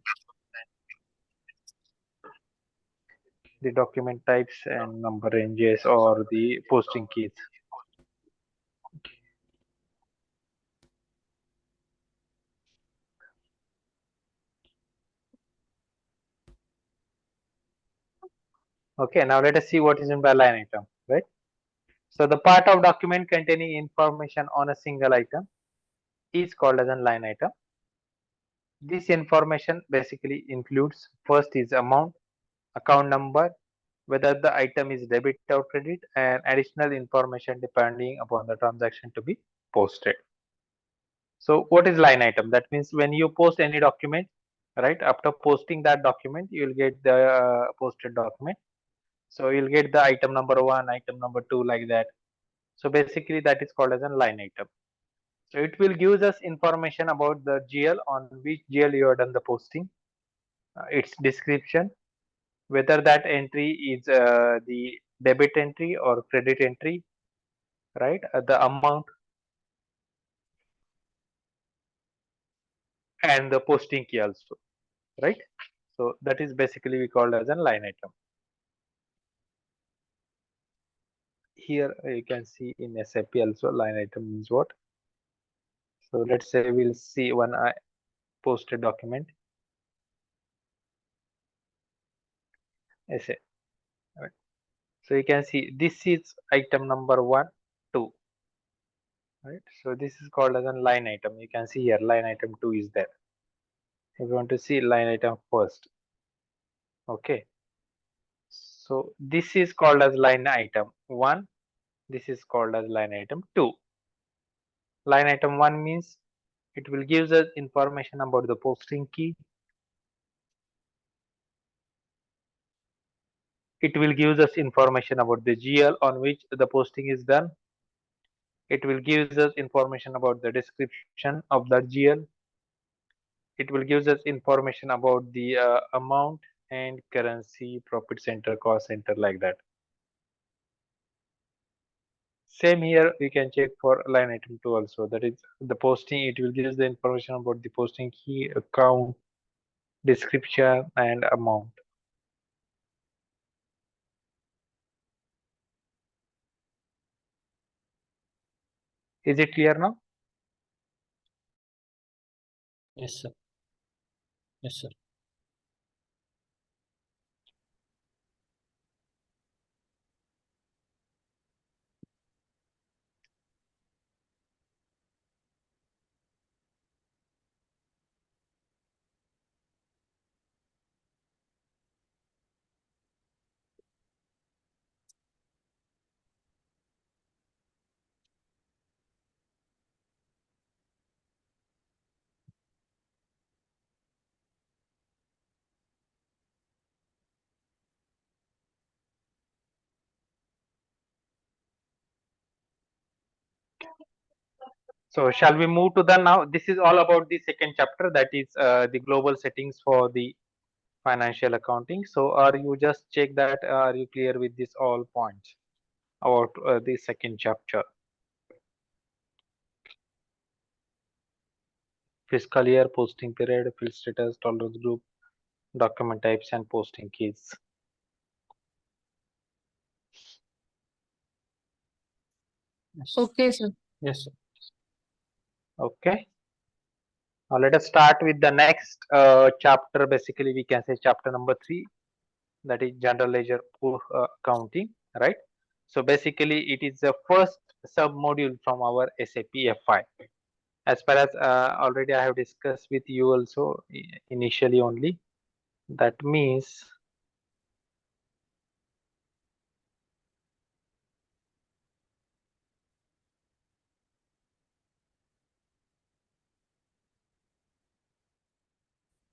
[SPEAKER 1] the document types and number ranges or the posting keys. Okay, now let us see what is in by line item, right? So the part of document containing information on a single item is called as a line item. This information basically includes first is amount, account number, whether the item is debit or credit, and additional information depending upon the transaction to be posted. So what is line item? That means when you post any document, right? After posting that document, you will get the posted document. So you'll get the item number one, item number two, like that. So basically that is called as a line item. So it will give us information about the GL on which GL you have done the posting, its description, whether that entry is the debit entry or credit entry, right? The amount and the posting key also, right? So that is basically we called as a line item. Here you can see in SAP also line item means what. So let's say we'll see one posted document. SA, right? So you can see this is item number 1, 2, right? So this is called as a line item. You can see here line item 2 is there. If you want to see line item first, okay. So this is called as line item 1. This is called as line item 2. Line item 1 means it will give us information about the posting key. It will give us information about the GL on which the posting is done. It will give us information about the description of that GL. It will give us information about the amount and currency, profit center, cost center, like that. Same here, we can check for line item 2 also. That is the posting. It will give us the information about the posting key, account, description, and amount. Is it clear now?
[SPEAKER 3] Yes, sir. Yes, sir.
[SPEAKER 1] So shall we move to the now? This is all about the second chapter, that is the global settings for the financial accounting. So are you just check that? Are you clear with this all points about the second chapter? Fiscal year, posting period, field status, tolerance group, document types, and posting keys.
[SPEAKER 6] Okay, sir.
[SPEAKER 3] Yes, sir.
[SPEAKER 1] Okay. Now let us start with the next chapter. Basically, we can say chapter number 3, that is general ledger accounting, right? So basically, it is the first sub module from our SAP FI. As far as already I have discussed with you also initially only. That means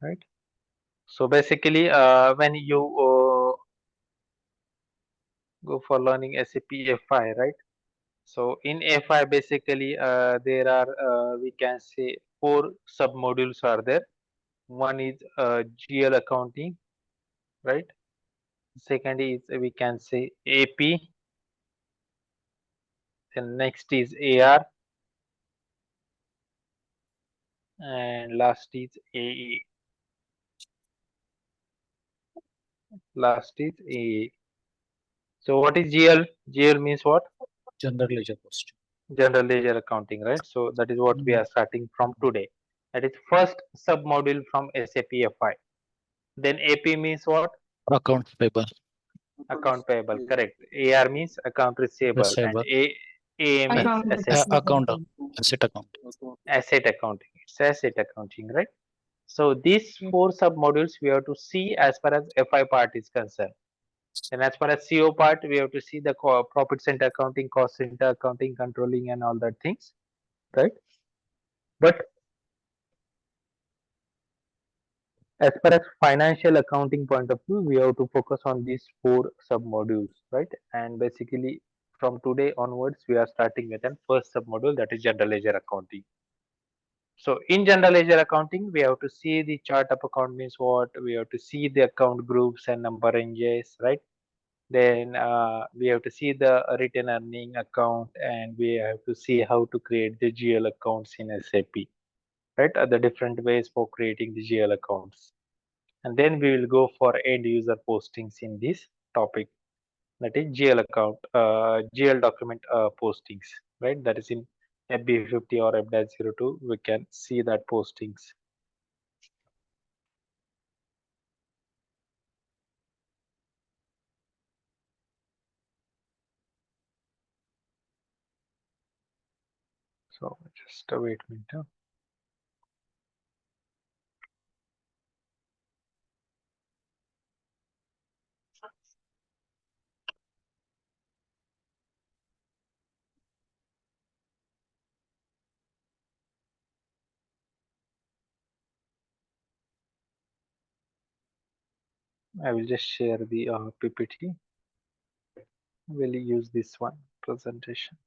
[SPEAKER 1] right. So basically, when you go for learning SAP FI, right? So in FI, basically, there are we can say 4 sub modules are there. One is GL accounting, right? Second is we can say AP. Then next is AR, and last is AE. Last is AE. So what is GL? GL means what?
[SPEAKER 3] General ledger posting.
[SPEAKER 1] General ledger accounting, right? So that is what we are starting from today. That is first sub module from SAP FI. Then AP means what?
[SPEAKER 3] Account payable,
[SPEAKER 1] Account payable, correct. AR means account receivable, and
[SPEAKER 3] receivable,
[SPEAKER 1] A means
[SPEAKER 6] Account
[SPEAKER 1] asset
[SPEAKER 3] account,
[SPEAKER 6] receivable.
[SPEAKER 3] asset account.
[SPEAKER 1] asset accounting. It's asset accounting, right? So these
[SPEAKER 6] Yes.
[SPEAKER 1] 4 sub modules we have to see as far as FI part is concerned. And as far as CO part, we have to see the profit center accounting, cost center accounting, controlling, and all that things, right? But as far as financial accounting point of view, we have to focus on these 4 sub modules, right? And basically, from today onwards, we are starting with an first sub module, that is general ledger accounting. So in general ledger accounting, we have to see the chart of account means what, we have to see the account groups and number ranges, right? Then we have to see the written earning account, and we have to see how to create the GL accounts in SAP, right? The different ways for creating the GL accounts. And then we will go for end user postings in this topic, that is GL account, GL document postings, right? That is in FB50 or F-02, we can see that postings. So just wait a minute. I will just share the PPT. We'll use this one presentation.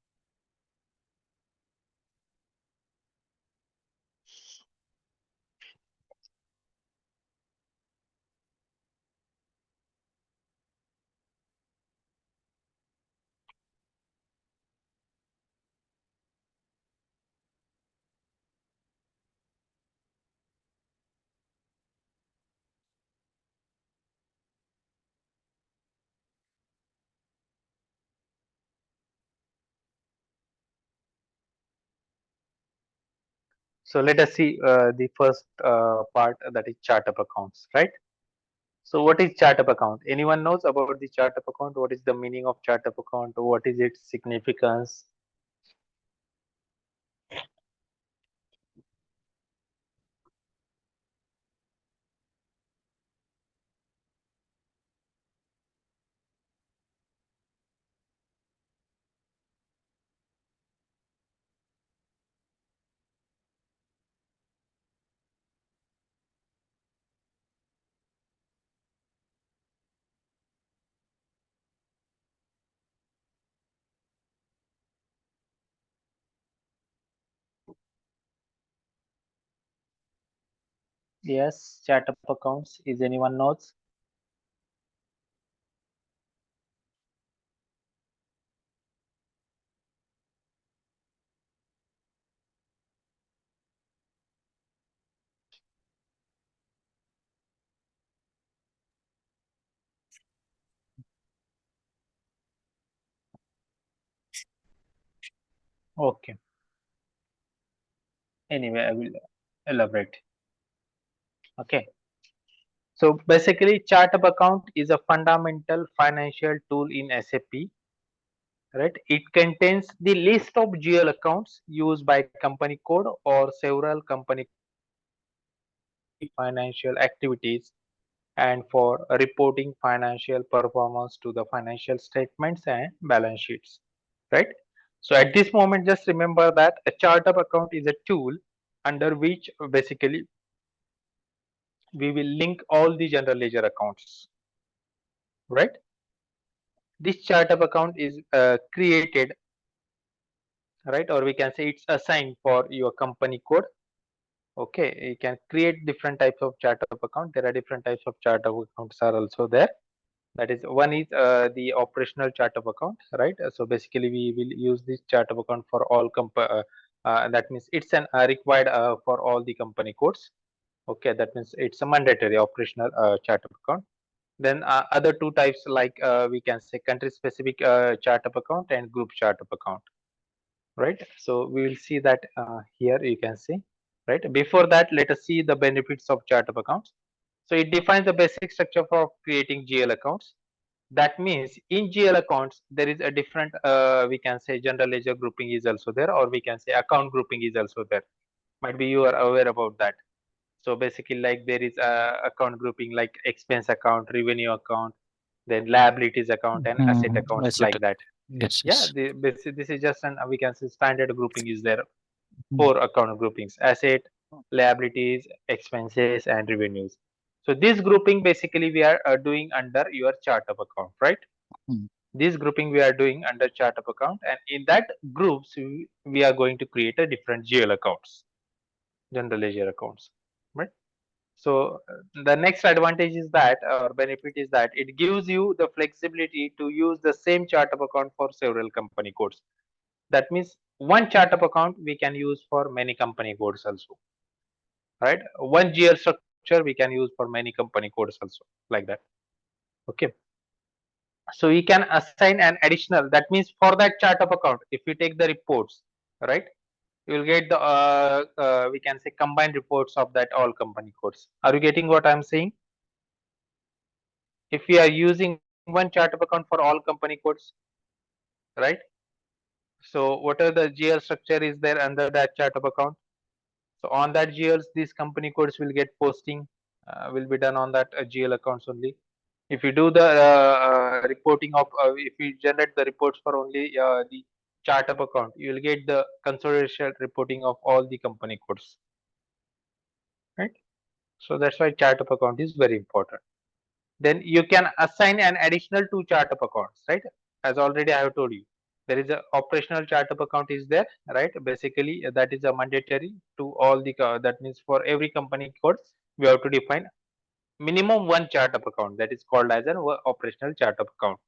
[SPEAKER 1] So let us see the first part, that is chart of accounts, right? So what is chart of account? Anyone knows about the chart of account? What is the meaning of chart of account? What is its significance? Yes, chart of accounts. Is anyone knows? Okay. Anyway, I will elaborate. Okay. So basically, chart of account is a fundamental financial tool in SAP, right? It contains the list of GL accounts used by company code or several company codes for managing financial activities and for reporting financial performance to the financial statements and balance sheets, right? So at this moment, just remember that a chart of account is a tool under which basically we will link all the general ledger accounts, right? This chart of account is created, right, or we can say it's assigned for your company code. Okay, you can create different types of chart of account. There are different types of chart of accounts are also there. That is, one is the operational chart of account, right? So basically we will use this chart of account for all that means it's an required for all the company codes. Okay, that means it's a mandatory operational chart of account. Then other two types, like we can say country specific chart of account and group chart of account, right? So we will see that here you can see, right? Before that, let us see the benefits of chart of accounts. So it defines the basic structure for creating GL accounts. That means in GL accounts, there is a different, we can say general ledger grouping is also there, or we can say account grouping is also there. Might be you are aware about that. So basically, like there is a account grouping like expense account, revenue account, then liabilities account, and asset
[SPEAKER 3] I
[SPEAKER 1] accounts,
[SPEAKER 3] said
[SPEAKER 1] like
[SPEAKER 3] it.
[SPEAKER 1] that.
[SPEAKER 3] Yes,
[SPEAKER 1] Yeah,
[SPEAKER 3] yes.
[SPEAKER 1] this is just an we can say standard grouping is there.
[SPEAKER 3] Mm.
[SPEAKER 1] Four account groupings: asset, liabilities, expenses, and revenues. So this grouping basically we are doing under your chart of account, right?
[SPEAKER 3] Mm.
[SPEAKER 1] This grouping we are doing under chart of account, and in that groups we are going to create a different GL accounts, general ledger accounts, right? So the next advantage is that, or benefit is that, it gives you the flexibility to use the same chart of account for several company codes. That means one chart of account we can use for many company codes also, right? One GL structure we can use for many company codes also, like that. Okay. So we can assign an additional. That means for that chart of account, if we take the reports, right, you will get the we can say combined reports of that all company codes. Are you getting what I'm saying? If we are using one chart of account for all company codes, right? So whatever the GL structure is there under that chart of account, so on that GLs, these company codes will get posting, will be done on that GL accounts only. If you do the reporting of, if you generate the reports for only the chart of account, you will get the consolidation reporting of all the company codes, right? So that's why chart of account is very important. Then you can assign an additional two chart of accounts, right? As already I have told you, there is a operational chart of account is there, right? Basically that is a mandatory to all the that means for every company code we have to define minimum one chart of account, that is called as an operational chart of account.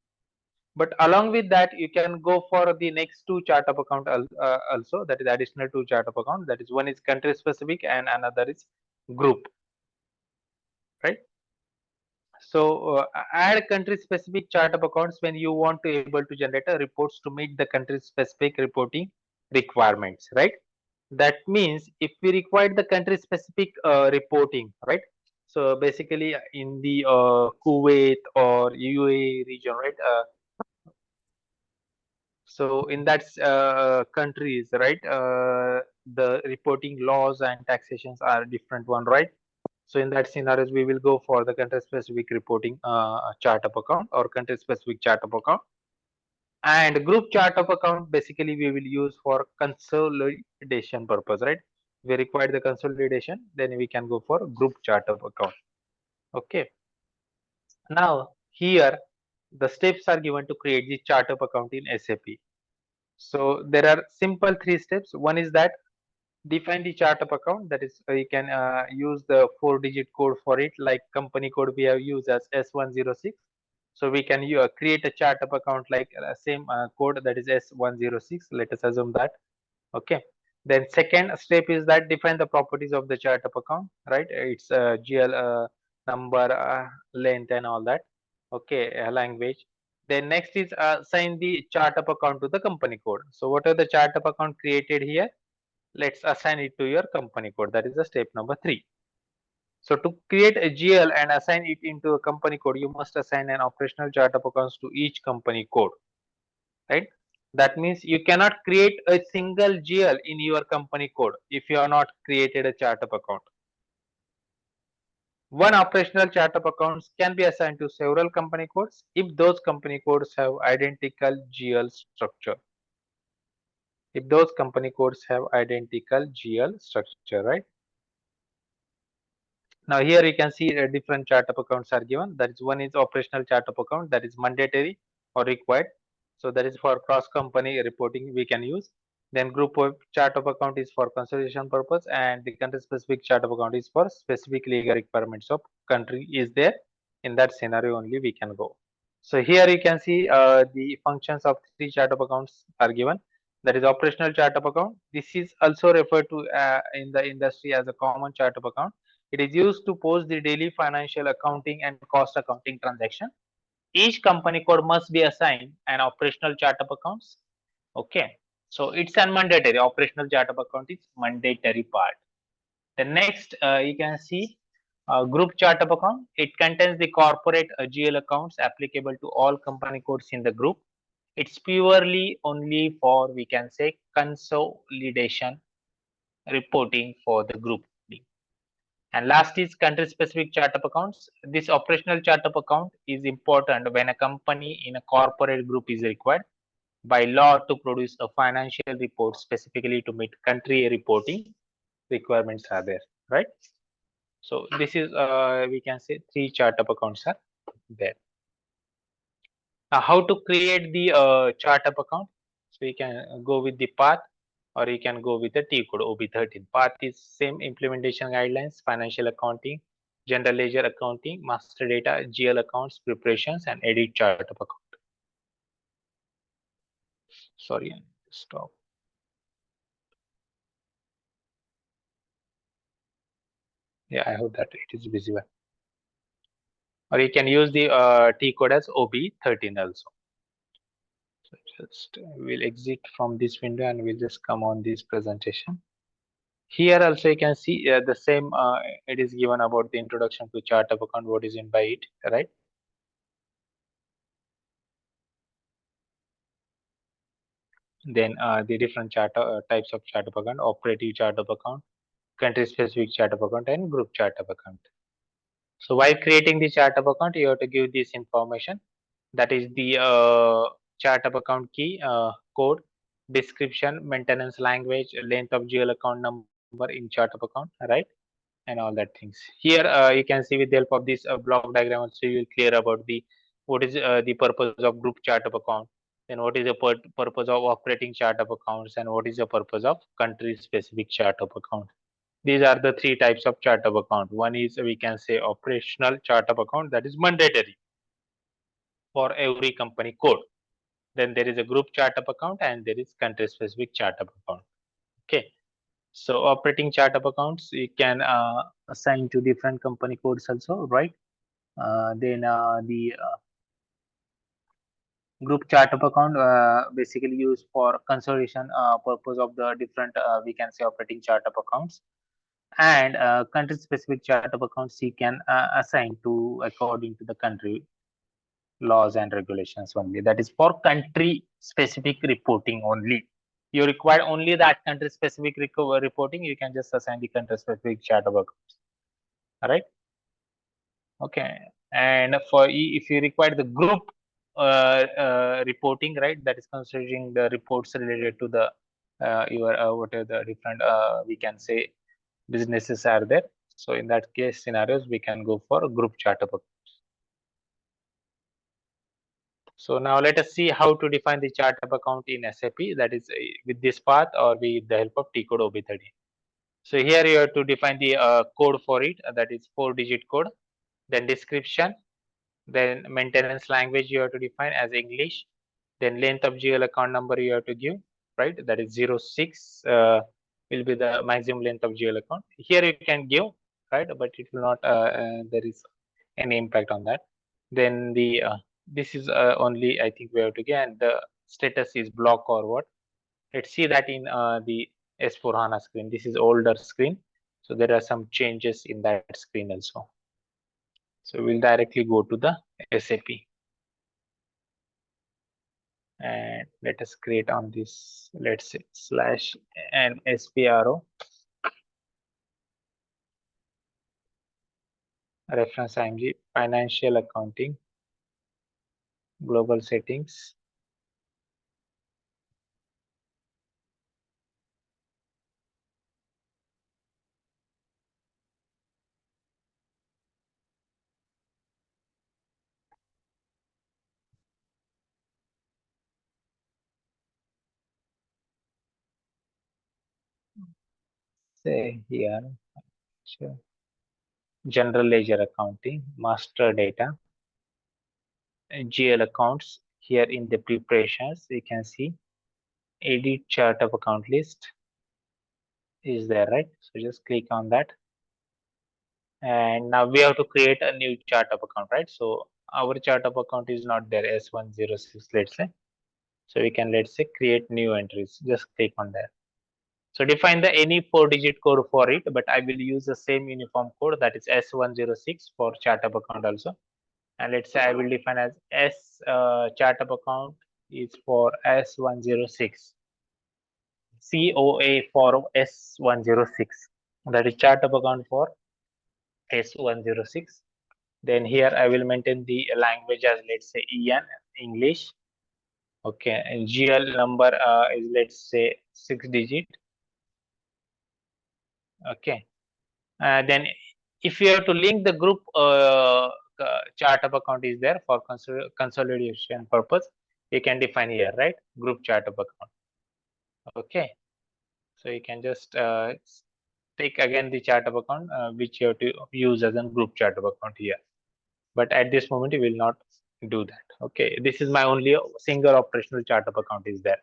[SPEAKER 1] But along with that, you can go for the next two chart of account also, that is additional two chart of account, that is one is country specific and another is group, right? So add country specific chart of accounts when you want to able to generate a reports to meet the country specific reporting requirements, right? That means if we require the country specific reporting, right? So basically in the Kuwait or UAE region, right? So in that countries, right? The reporting laws and taxations are different one, right? So in that scenarios, we will go for the country specific reporting chart of account or country specific chart of account. And group chart of account basically we will use for consolidation purpose, right? We require the consolidation, then we can go for group chart of account. Okay. Now here the steps are given to create the chart of account in SAP. So there are simple three steps. One is that define the chart of account. That is, you can use the 4-digit code for it, like company code we have used as S106. So we can create a chart of account like same code, that is S106. Let us assume that. Okay. Then second step is that define the properties of the chart of account, right? It's GL number, length, and all that. Okay, language. Then next is assign the chart of account to the company code. So what are the chart of account created here? Let's assign it to your company code. That is the step number 3. So to create a GL and assign it into a company code, you must assign an operational chart of accounts to each company code, right? That means you cannot create a single GL in your company code if you have not created a chart of account. One operational chart of accounts can be assigned to several company codes if those company codes have identical GL structure. If those company codes have identical GL structure, right? Now here you can see different chart of accounts are given. That is, one is operational chart of account, that is mandatory or required. So that is for cross company reporting we can use. Then group of chart of account is for consolidation purpose, and the country specific chart of account is for specific legal requirements of country is there. In that scenario only we can go. So here you can see the functions of 3 chart of accounts are given. That is operational chart of account. This is also referred to in the industry as a common chart of account. It is used to post the daily financial accounting and cost accounting transaction. Each company code must be assigned an operational chart of accounts. Okay, so it's a mandatory. Operational chart of account is mandatory part. The next you can see group chart of account. It contains the corporate GL accounts applicable to all company codes in the group. It's purely only for, we can say, consolidation reporting for the group. And last is country specific chart of accounts. This operational chart of account is important when a company in a corporate group is required by law to produce a financial report specifically to meet country reporting requirements are there, right? So this is we can say 3 chart of accounts are there. Now how to create the chart of account? So you can go with the path, or you can go with the T code OB13. Path is same implementation guidelines, financial accounting, general ledger accounting, master data, GL accounts, preparations, and edit chart of account. Sorry, stop. Yeah, I hope that it is visible. Or you can use the T code as OB13 also. So just we'll exit from this window and we'll just come on this presentation. Here also you can see the same, it is given about the introduction to chart of account, what is in by it, right? Then the different chart types of chart of account, operative chart of account, country specific chart of account, and group chart of account. So while creating the chart of account, you have to give this information. That is the chart of account key, code, description, maintenance language, length of GL account number in chart of account, right? And all that things. Here you can see with the help of this block diagram also you will clear about the what is the purpose of group chart of account, then what is the purpose of operating chart of accounts, and what is the purpose of country specific chart of account. These are the 3 types of chart of account. One is, we can say, operational chart of account, that is mandatory for every company code. Then there is a group chart of account, and there is country specific chart of account. Okay. So operating chart of accounts you can assign to different company codes also, right? Then the group chart of account basically used for consolidation purpose of the different we can say operating chart of accounts, and country specific chart of accounts you can assign to according to the country laws and regulations only. That is for country specific reporting only. You require only that country specific reporting, you can just assign the country specific chart of accounts. All right. Okay. And for if you require the group reporting, right, that is considering the reports related to the your whatever the different we can say businesses are there. So in that case scenarios we can go for a group chart of accounts. So now let us see how to define the chart of account in SAP, that is with this path or with the help of T code OB13. So here you have to define the code for it, that is 4-digit code, then description, then maintenance language you have to define as English, then length of GL account number you have to give, right? That is 06 will be the maximum length of GL account. Here you can give, right? But it will not, there is any impact on that. Then the, this is only I think we have to get, and the status is block or what. Let's see that in the S4 HANA screen. This is older screen. So there are some changes in that screen also. So we'll directly go to the SAP. And let us create on this, let's say slash and SPRO reference IMG financial accounting global settings. Say here, sure. General ledger accounting, master data, GL accounts. Here in the preparations, you can see edit chart of account list is there, right? So just click on that. And now we have to create a new chart of account, right? So our chart of account is not there, S106, let's say. So we can, let's say, create new entries. Just click on that. So define the any 4-digit code for it, but I will use the same uniform code, that is S106 for chart of account also. And let's say I will define as chart of account is for S106. COA for S106. That is chart of account for S106. Then here I will maintain the language as, let's say, EN, English. Okay, and GL number is, let's say, 6-digit. Okay, then if you have to link the group chart of account is there for consolidation purpose, you can define here, right? Group chart of account. Okay, so you can just take again the chart of account which you have to use as a group chart of account here. But at this moment, you will not do that. Okay, this is my only single operational chart of account is there,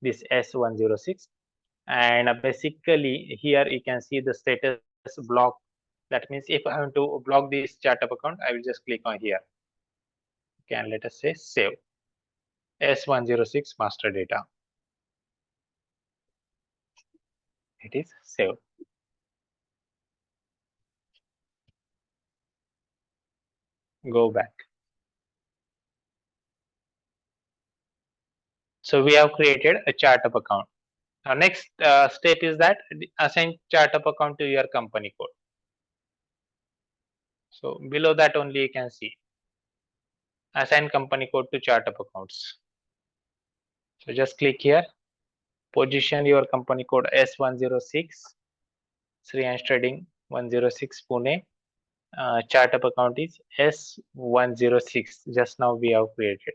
[SPEAKER 1] this S106. And basically here you can see the status block. That means if I want to block this chart of account, I will just click on here. Okay, and let us say save S106 master data. It is saved. Go back. So we have created a chart of account. Now next step is that assign chart of account to your company code. So below that only you can see assign company code to chart of accounts. So just click here, position your company code S106, Sriyansh Trading 106 Pune. Chart of account is S106. Just now we have created.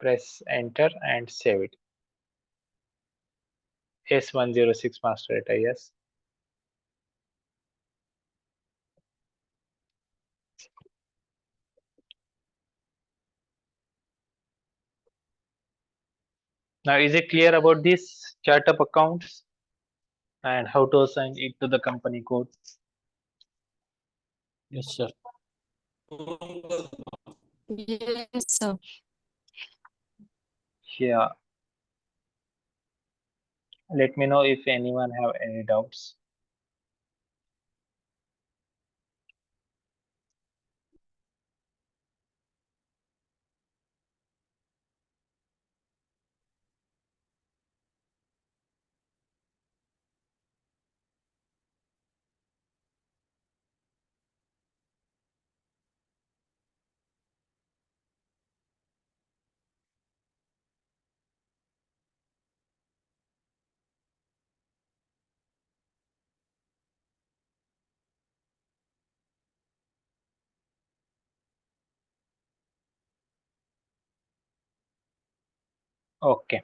[SPEAKER 1] Press enter and save it. S106 master data, yes. Now, is it clear about this chart of accounts and how to assign it to the company code?
[SPEAKER 3] Yes, sir.
[SPEAKER 6] Yes, sir.
[SPEAKER 1] Yeah. Let me know if anyone have any doubts. Okay.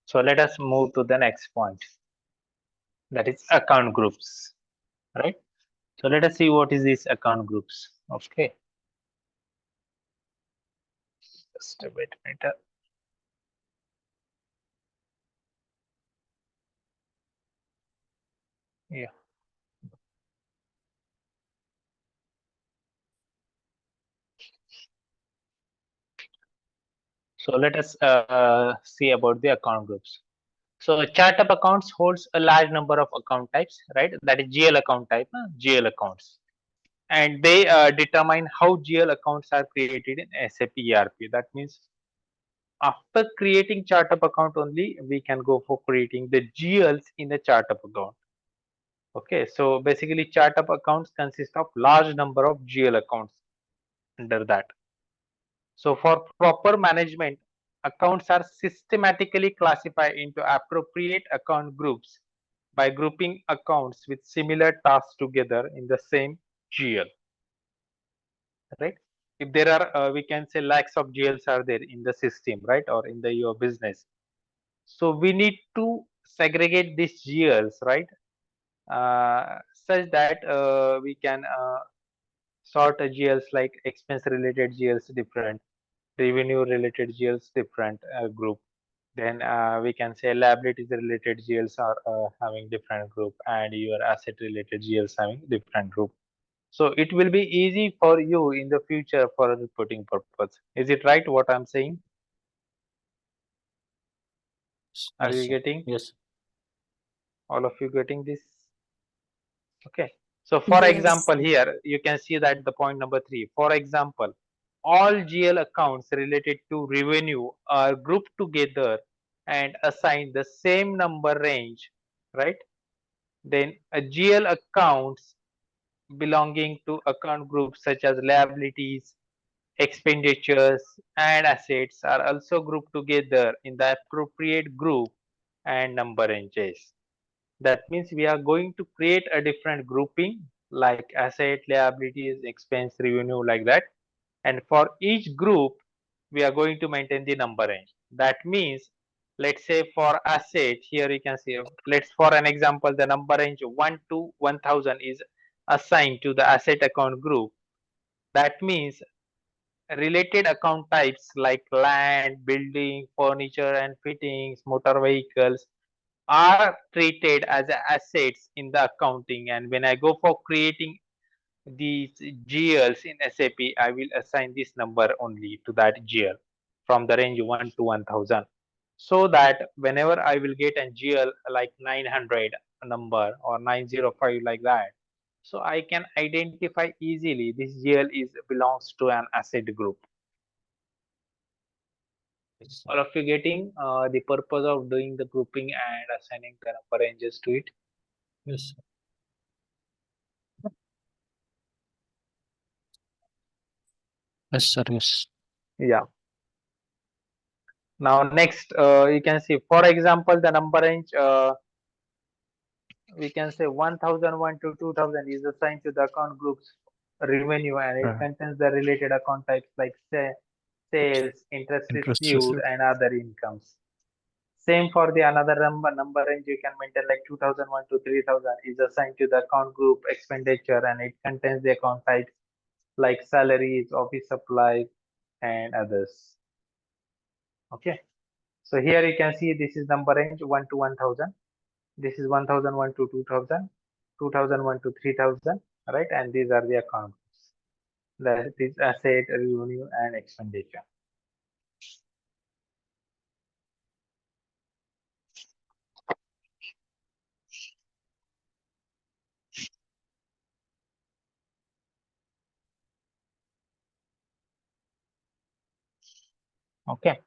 [SPEAKER 1] So let us move to the next point, that is account groups, right? So let us see what is these account groups. Okay, just a bit. Yeah. So let us see about the account groups. So chart of accounts holds a large number of account types, right? That is GL account type, GL accounts, and they determine how GL accounts are created in SAP ERP. That means after creating chart of account only, we can go for creating the GLs in the chart of account. Okay, so basically chart of accounts consist of large number of GL accounts under that. So for proper management, accounts are systematically classified into appropriate account groups by grouping accounts with similar tasks together in the same GL, right? If there are, we can say lakhs of GLs are there in the system, right? Or in the your business. So we need to segregate these GLs, right? Such that we can sort GLs like expense related GLs different, revenue related GLs different group. Then we can say liabilities related GLs are having different group, and your asset related GLs having different group. So it will be easy for you in the future for a reporting purpose. Is it right what I'm saying? Are
[SPEAKER 3] Yes,
[SPEAKER 1] you
[SPEAKER 3] sir.
[SPEAKER 1] getting,
[SPEAKER 3] Yes.
[SPEAKER 1] all of you getting this? Okay. So for
[SPEAKER 5] Yes.
[SPEAKER 1] example, here you can see that the point number 3. For example, all GL accounts related to revenue are grouped together and assigned the same number range, right? Then a GL accounts belonging to account groups such as liabilities, expenditures, and assets are also grouped together in the appropriate group and number ranges. That means we are going to create a different grouping like asset, liabilities, expense, revenue, like that. And for each group, we are going to maintain the number range. That means, let's say for asset, here you can see, let's for an example, the number range 1 to 1000 is assigned to the asset account group. That means related account types like land, building, furniture and fittings, motor vehicles are treated as assets in the accounting. And when I go for creating these GLs in SAP, I will assign this number only to that GL from the range 1 to 1000. So that whenever I will get a GL like 900 number or 905 like that, so I can identify easily this GL is belongs to an asset group.
[SPEAKER 3] Yes, sir.
[SPEAKER 1] All of you getting the purpose of doing the grouping and assigning the number ranges to it?
[SPEAKER 3] Yes, sir. Yes, sir. Yes.
[SPEAKER 1] Yeah. Now next, you can see, for example, the number range, we can say 1001 to 2000 is assigned to the account groups revenue, and it contains the related account types like sales, interest
[SPEAKER 3] Interest
[SPEAKER 1] received,
[SPEAKER 3] received.
[SPEAKER 1] and other incomes. Same for the another number range you can maintain like 2001 to 3000 is assigned to the account group expenditure, and it contains the account types like salaries, office supplies, and others. Okay. So here you can see this is number range 1 to 1000. This is 1001 to 2000, 2001 to 3000, right? And these are the accounts. That is asset, revenue, and expenditure. Okay.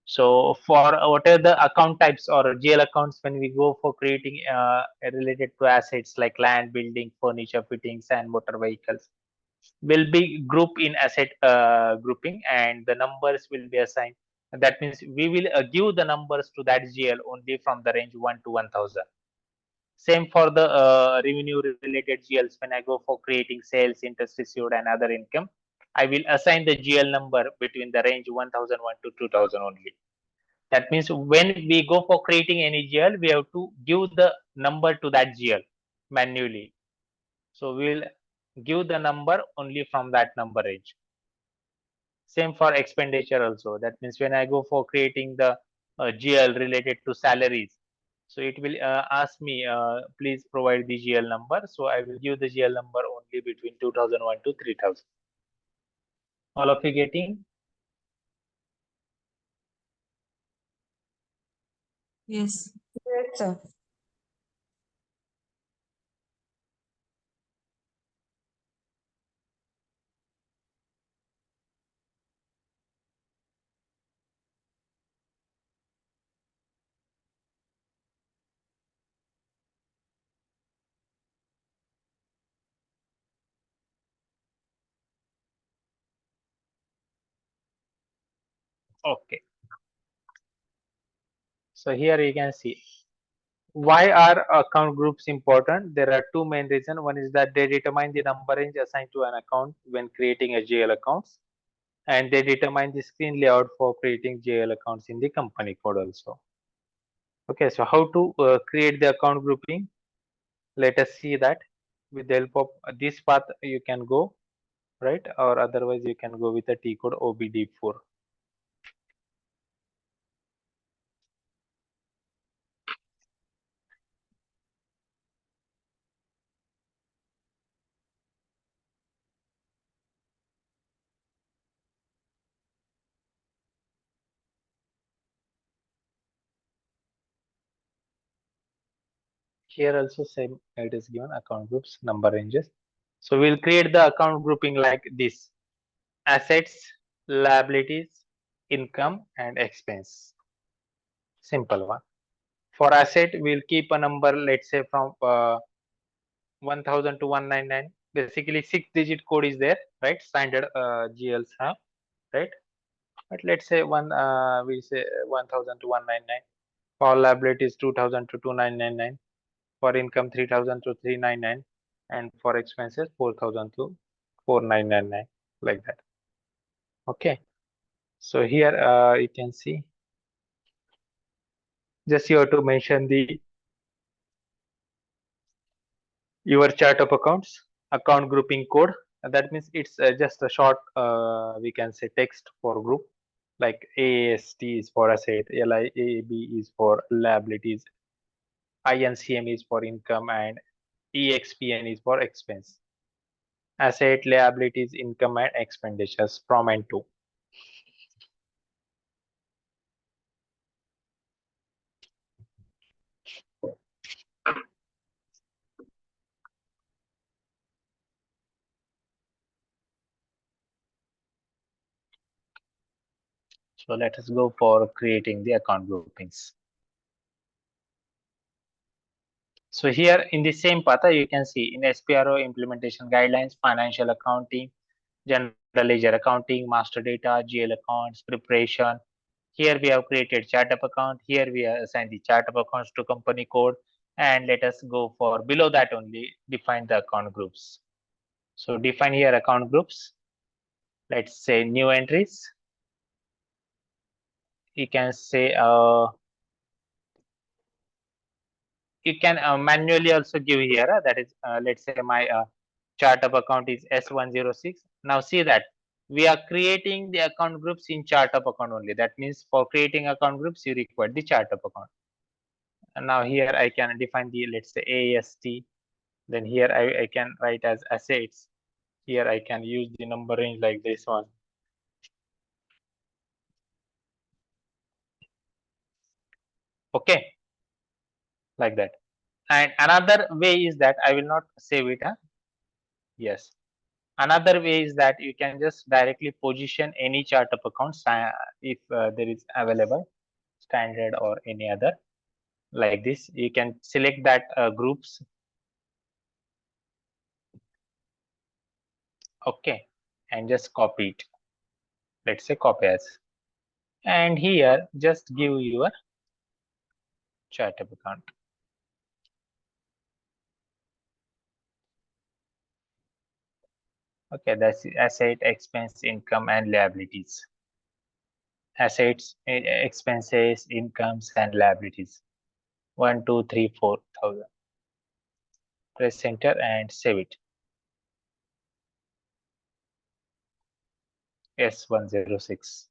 [SPEAKER 1] So for what are the account types or GL accounts when we go for creating related to assets like land, building, furniture, fittings, and motor vehicles will be grouped in asset grouping, and the numbers will be assigned. That means we will give the numbers to that GL only from the range 1 to 1000. Same for the revenue related GLs. When I go for creating sales, interest received, and other income, I will assign the GL number between the range 1001 to 2000 only. That means when we go for creating any GL, we have to give the number to that GL manually. So we'll give the number only from that number range. Same for expenditure also. That means when I go for creating the GL related to salaries, so it will ask me, please provide the GL number. So I will give the GL number only between 2001 to 3000. All of you getting?
[SPEAKER 6] Yes.
[SPEAKER 5] Yes, sir.
[SPEAKER 1] Okay. So here you can see why are account groups important. There are two main reasons. One is that they determine the number range assigned to an account when creating a GL accounts, and they determine the screen layout for creating GL accounts in the company code also. Okay, so how to create the account grouping? Let us see that. With the help of this path you can go, right, or otherwise you can go with a T code OBD4. Here also same, it is given account groups, number ranges. So we'll create the account grouping like this: assets, liabilities, income, and expense. Simple one. For asset, we'll keep a number, let's say from 1000 to 199. Basically, 6-digit code is there, right? Standard GLs have, right? But let's say we say 1000 to 199. For liabilities, 2000 to 2999. For income, 3000 to 399, and for expenses, 4000 to 4999, like that. Okay. So here you can see, just you have to mention the your chart of accounts, account grouping code. That means it's just a short, we can say, text for group, like AST is for asset, LIAB is for liabilities, INCM is for income, and EXPN is for expense. Asset, liabilities, income, and expenditures from and to. So let us go for creating the account groupings. So here in the same path, you can see in SPRO implementation guidelines, financial accounting, general ledger accounting, master data, GL accounts, preparation. Here we have created chart of account. Here we have assigned the chart of accounts to company code. And let us go for below that only define the account groups. So define here account groups. Let's say new entries. You can say you can manually also give here. That is, let's say my chart of account is S106. Now see that we are creating the account groups in chart of account only. That means for creating account groups, you require the chart of account. And now here I can define the, let's say, AST. Then here I can write as assets. Here I can use the number range like this one. Okay, like that. And another way is that I will not save it. Yes. Another way is that you can just directly position any chart of accounts if there is available, standard or any other, like this. You can select that groups. Okay, and just copy it. Let's say copy as, and here just give your chart of account. Okay, that's asset, expense, income, and liabilities. assets, expenses, incomes, and liabilities. 1, 2, 3, 4,000. Press enter and save it. S106.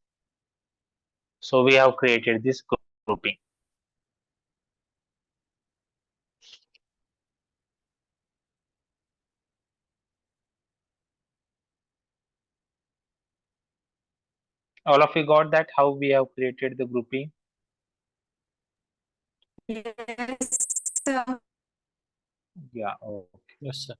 [SPEAKER 1] So we have created this grouping. All of you got that? How we have created the grouping?
[SPEAKER 6] Yes, sir.
[SPEAKER 1] Yeah. Okay.
[SPEAKER 3] Yes, sir.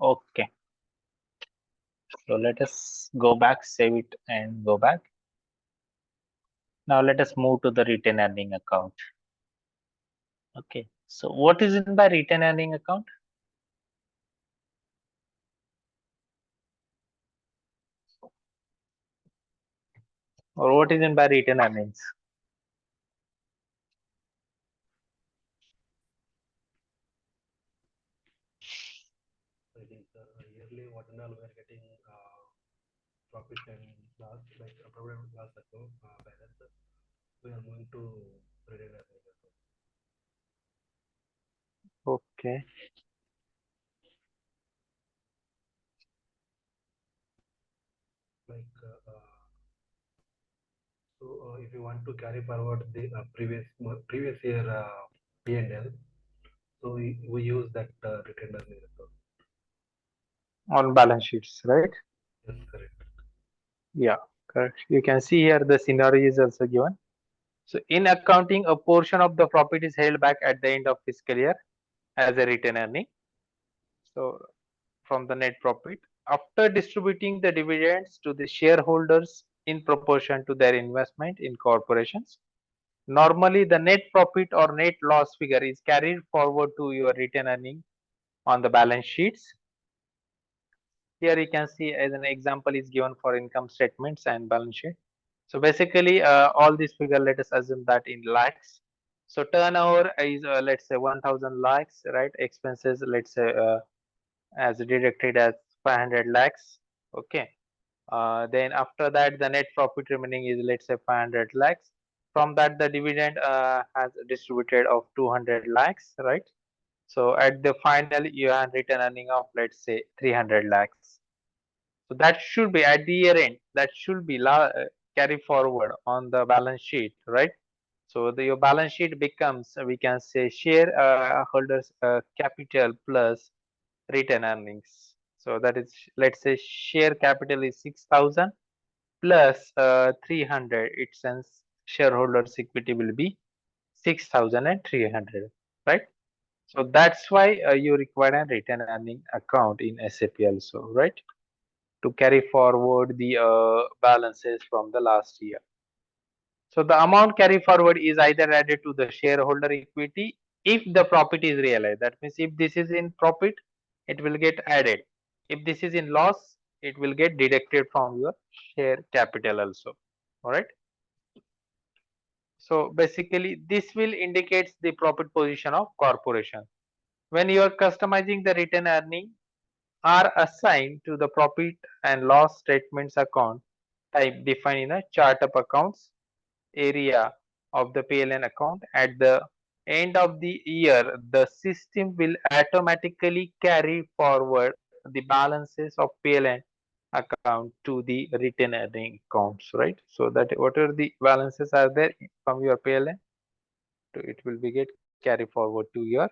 [SPEAKER 1] Okay. So let us go back, save it, and go back. Now let us move to the retained earning account. Okay. So what is in by retained earning account? Or what is in by retained earnings?
[SPEAKER 4] I think yearly what and all we are getting profit and loss, like profit and loss account balance. We are moving to retained earning account.
[SPEAKER 1] Okay.
[SPEAKER 4] Like so, if you want to carry forward the previous year P&L, so we use that retained earning account.
[SPEAKER 1] On balance sheets, right?
[SPEAKER 4] Yes, correct.
[SPEAKER 1] Yeah, correct. You can see here the scenario is also given. So in accounting, a portion of the profit is held back at the end of fiscal year as a retained earning. So from the net profit, after distributing the dividends to the shareholders in proportion to their investment in corporations, normally the net profit or net loss figure is carried forward to your retained earning on the balance sheets. Here you can see as an example is given for income statements and balance sheet. So basically, all these figure, let us assume that in lakhs. So turnover is let's say 1,000 lakhs, right? Expenses, let's say as deducted as 500 lakhs. Okay. Then after that, the net profit remaining is let's say 500 lakhs. From that, the dividend has distributed of 200 lakhs, right? So at the final, you have return earning of let's say 300 lakhs. So that should be at the year end. That should be carry forward on the balance sheet, right? So your balance sheet becomes we can say share holders capital plus return earnings. So that is let's say share capital is 6,000 plus 300. It says shareholders equity will be 6,300, right? So that's why you require a return earning account in SAP also, right? To carry forward the balances from the last year. So the amount carry forward is either added to the shareholder equity if the profit is realized. That means if this is in profit, it will get added. If this is in loss, it will get deducted from your share capital also. All right. So basically, this will indicates the profit position of corporation. When you are customizing the return earning, are assigned to the profit and loss statements account type defined in a chart of accounts area of the PLN account. At the end of the year, the system will automatically carry forward the balances of PLN account to the retained earning accounts, right? So that whatever the balances are there from your PLN, it will be get carry forward to your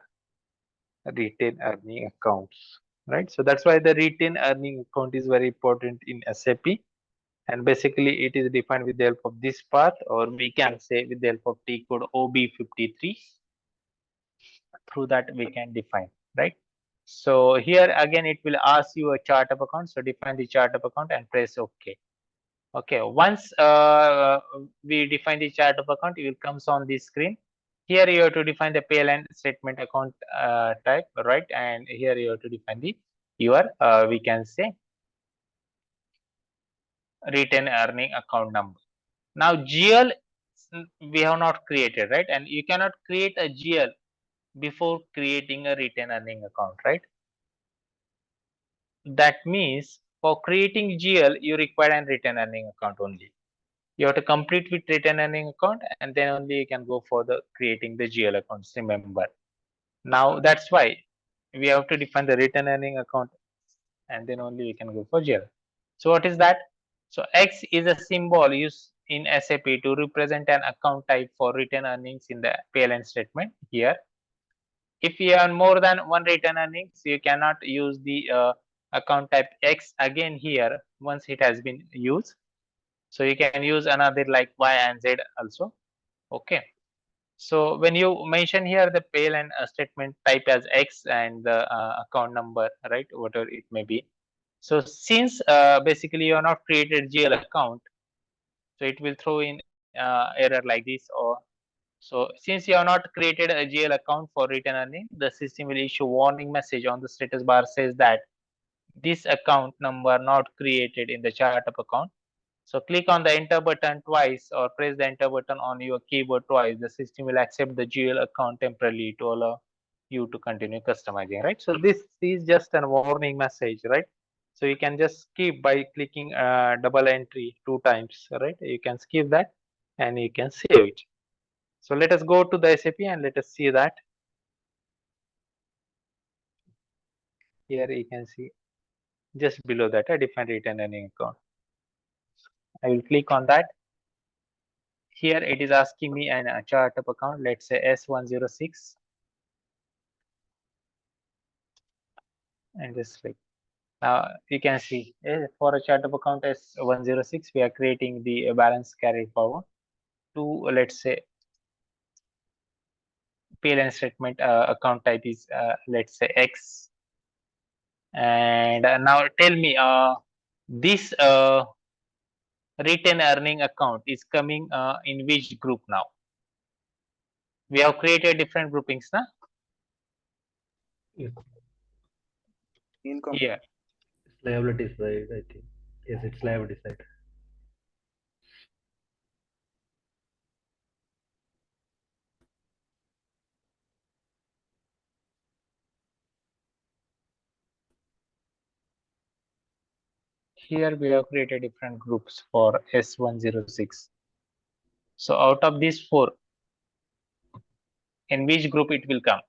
[SPEAKER 1] retained earning accounts, right? So that's why the retained earning account is very important in SAP, and basically it is defined with the help of this path, or we can say with the help of T code OB53. Through that we can define, right? So here again it will ask you a chart of account. So define the chart of account and press OK. Okay, once we define the chart of account, it will comes on the screen. Here you have to define the PLN statement account type, right? And here you have to define the your we can say retained earning account number. Now GL we have not created, right? And you cannot create a GL before creating a retained earning account, right? That means for creating GL you require a retained earning account only. You have to complete with retained earning account, and then only you can go for the creating the GL accounts, remember. Now that's why we have to define the retained earning account, and then only we can go for GL. So what is that? So X is a symbol used in SAP to represent an account type for retained earnings in the PLN statement. Here if you have more than one retained earnings, you cannot use the account type X again here once it has been used. So you can use another like Y and Z also. Okay. So when you mention here the PLN statement type as X and the account number, right, whatever it may be. So since basically you are not created GL account, so it will throw in error like this. Or so since you have not created a GL account for return earning, the system will issue warning message on the status bar says that this account number not created in the chart of account. So click on the enter button twice or press the enter button on your keyboard twice. The system will accept the GL account temporarily to allow you to continue customizing, right? So this is just a warning message, right? So you can just skip by clicking double entry 2 times, right? You can skip that and you can save it. So let us go to the SAP and let us see that. Here you can see just below that a different return earning account. I will click on that. Here it is asking me a chart of account, let's say S106, and just click. Now you can see for a chart of account S106, we are creating the balance carry forward to, let's say, PLN statement account type is let's say X. And now tell me this retained earning account is coming in which group now? We have created different groupings now.
[SPEAKER 4] Yes,
[SPEAKER 2] Income.
[SPEAKER 1] Here.
[SPEAKER 4] it's liability side, I think. Yes, it's liability side.
[SPEAKER 1] Here we have created different groups for S106. So out of these 4, in which group it will come?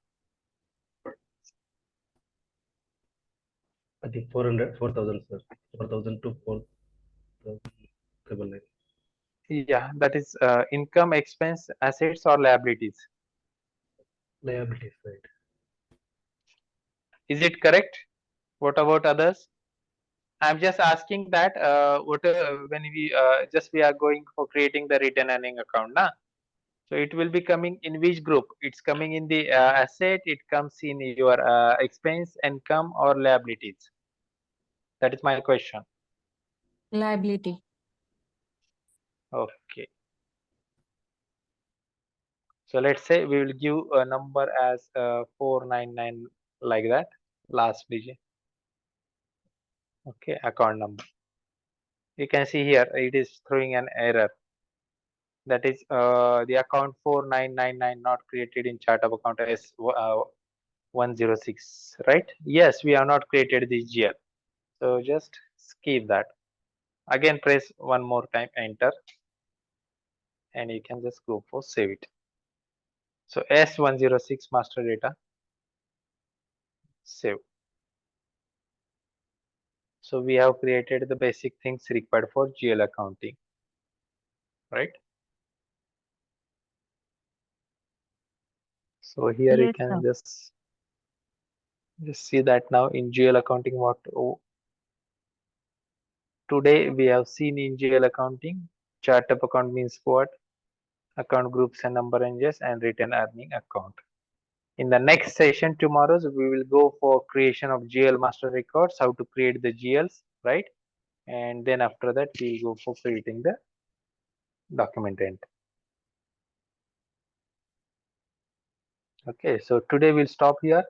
[SPEAKER 4] I think 400, 4,000, sir. 4,000 to 4,999.
[SPEAKER 1] Yeah, that is income, expense, assets, or liabilities.
[SPEAKER 4] Liability side.
[SPEAKER 1] Is it correct? What about others? I'm just asking that what when we just we are going for creating the return earning account, na? So it will be coming in which group? It's coming in the asset, it comes in your expense, income, or liabilities. That is my question.
[SPEAKER 6] Liability.
[SPEAKER 1] Okay. So let's say we will give a number as 499 like that, last digit. Okay, account number. You can see here it is throwing an error. That is the account 4999 not created in chart of account as 106, right? Yes, we have not created this GL. So just skip that. Again, press one more time, enter, and you can just go for save it. So S106 master data, save. So we have created the basic things required for GL accounting, right? So here you
[SPEAKER 6] Yes,
[SPEAKER 1] can
[SPEAKER 6] sir.
[SPEAKER 1] just Just see that now in GL accounting what today we have seen in GL accounting. Chart of account means what? Account groups and number ranges and return earning account. In the next session tomorrow, we will go for creation of GL master records, how to create the GLs, right? And then after that, we go for creating the document end. Okay, so today we'll stop here.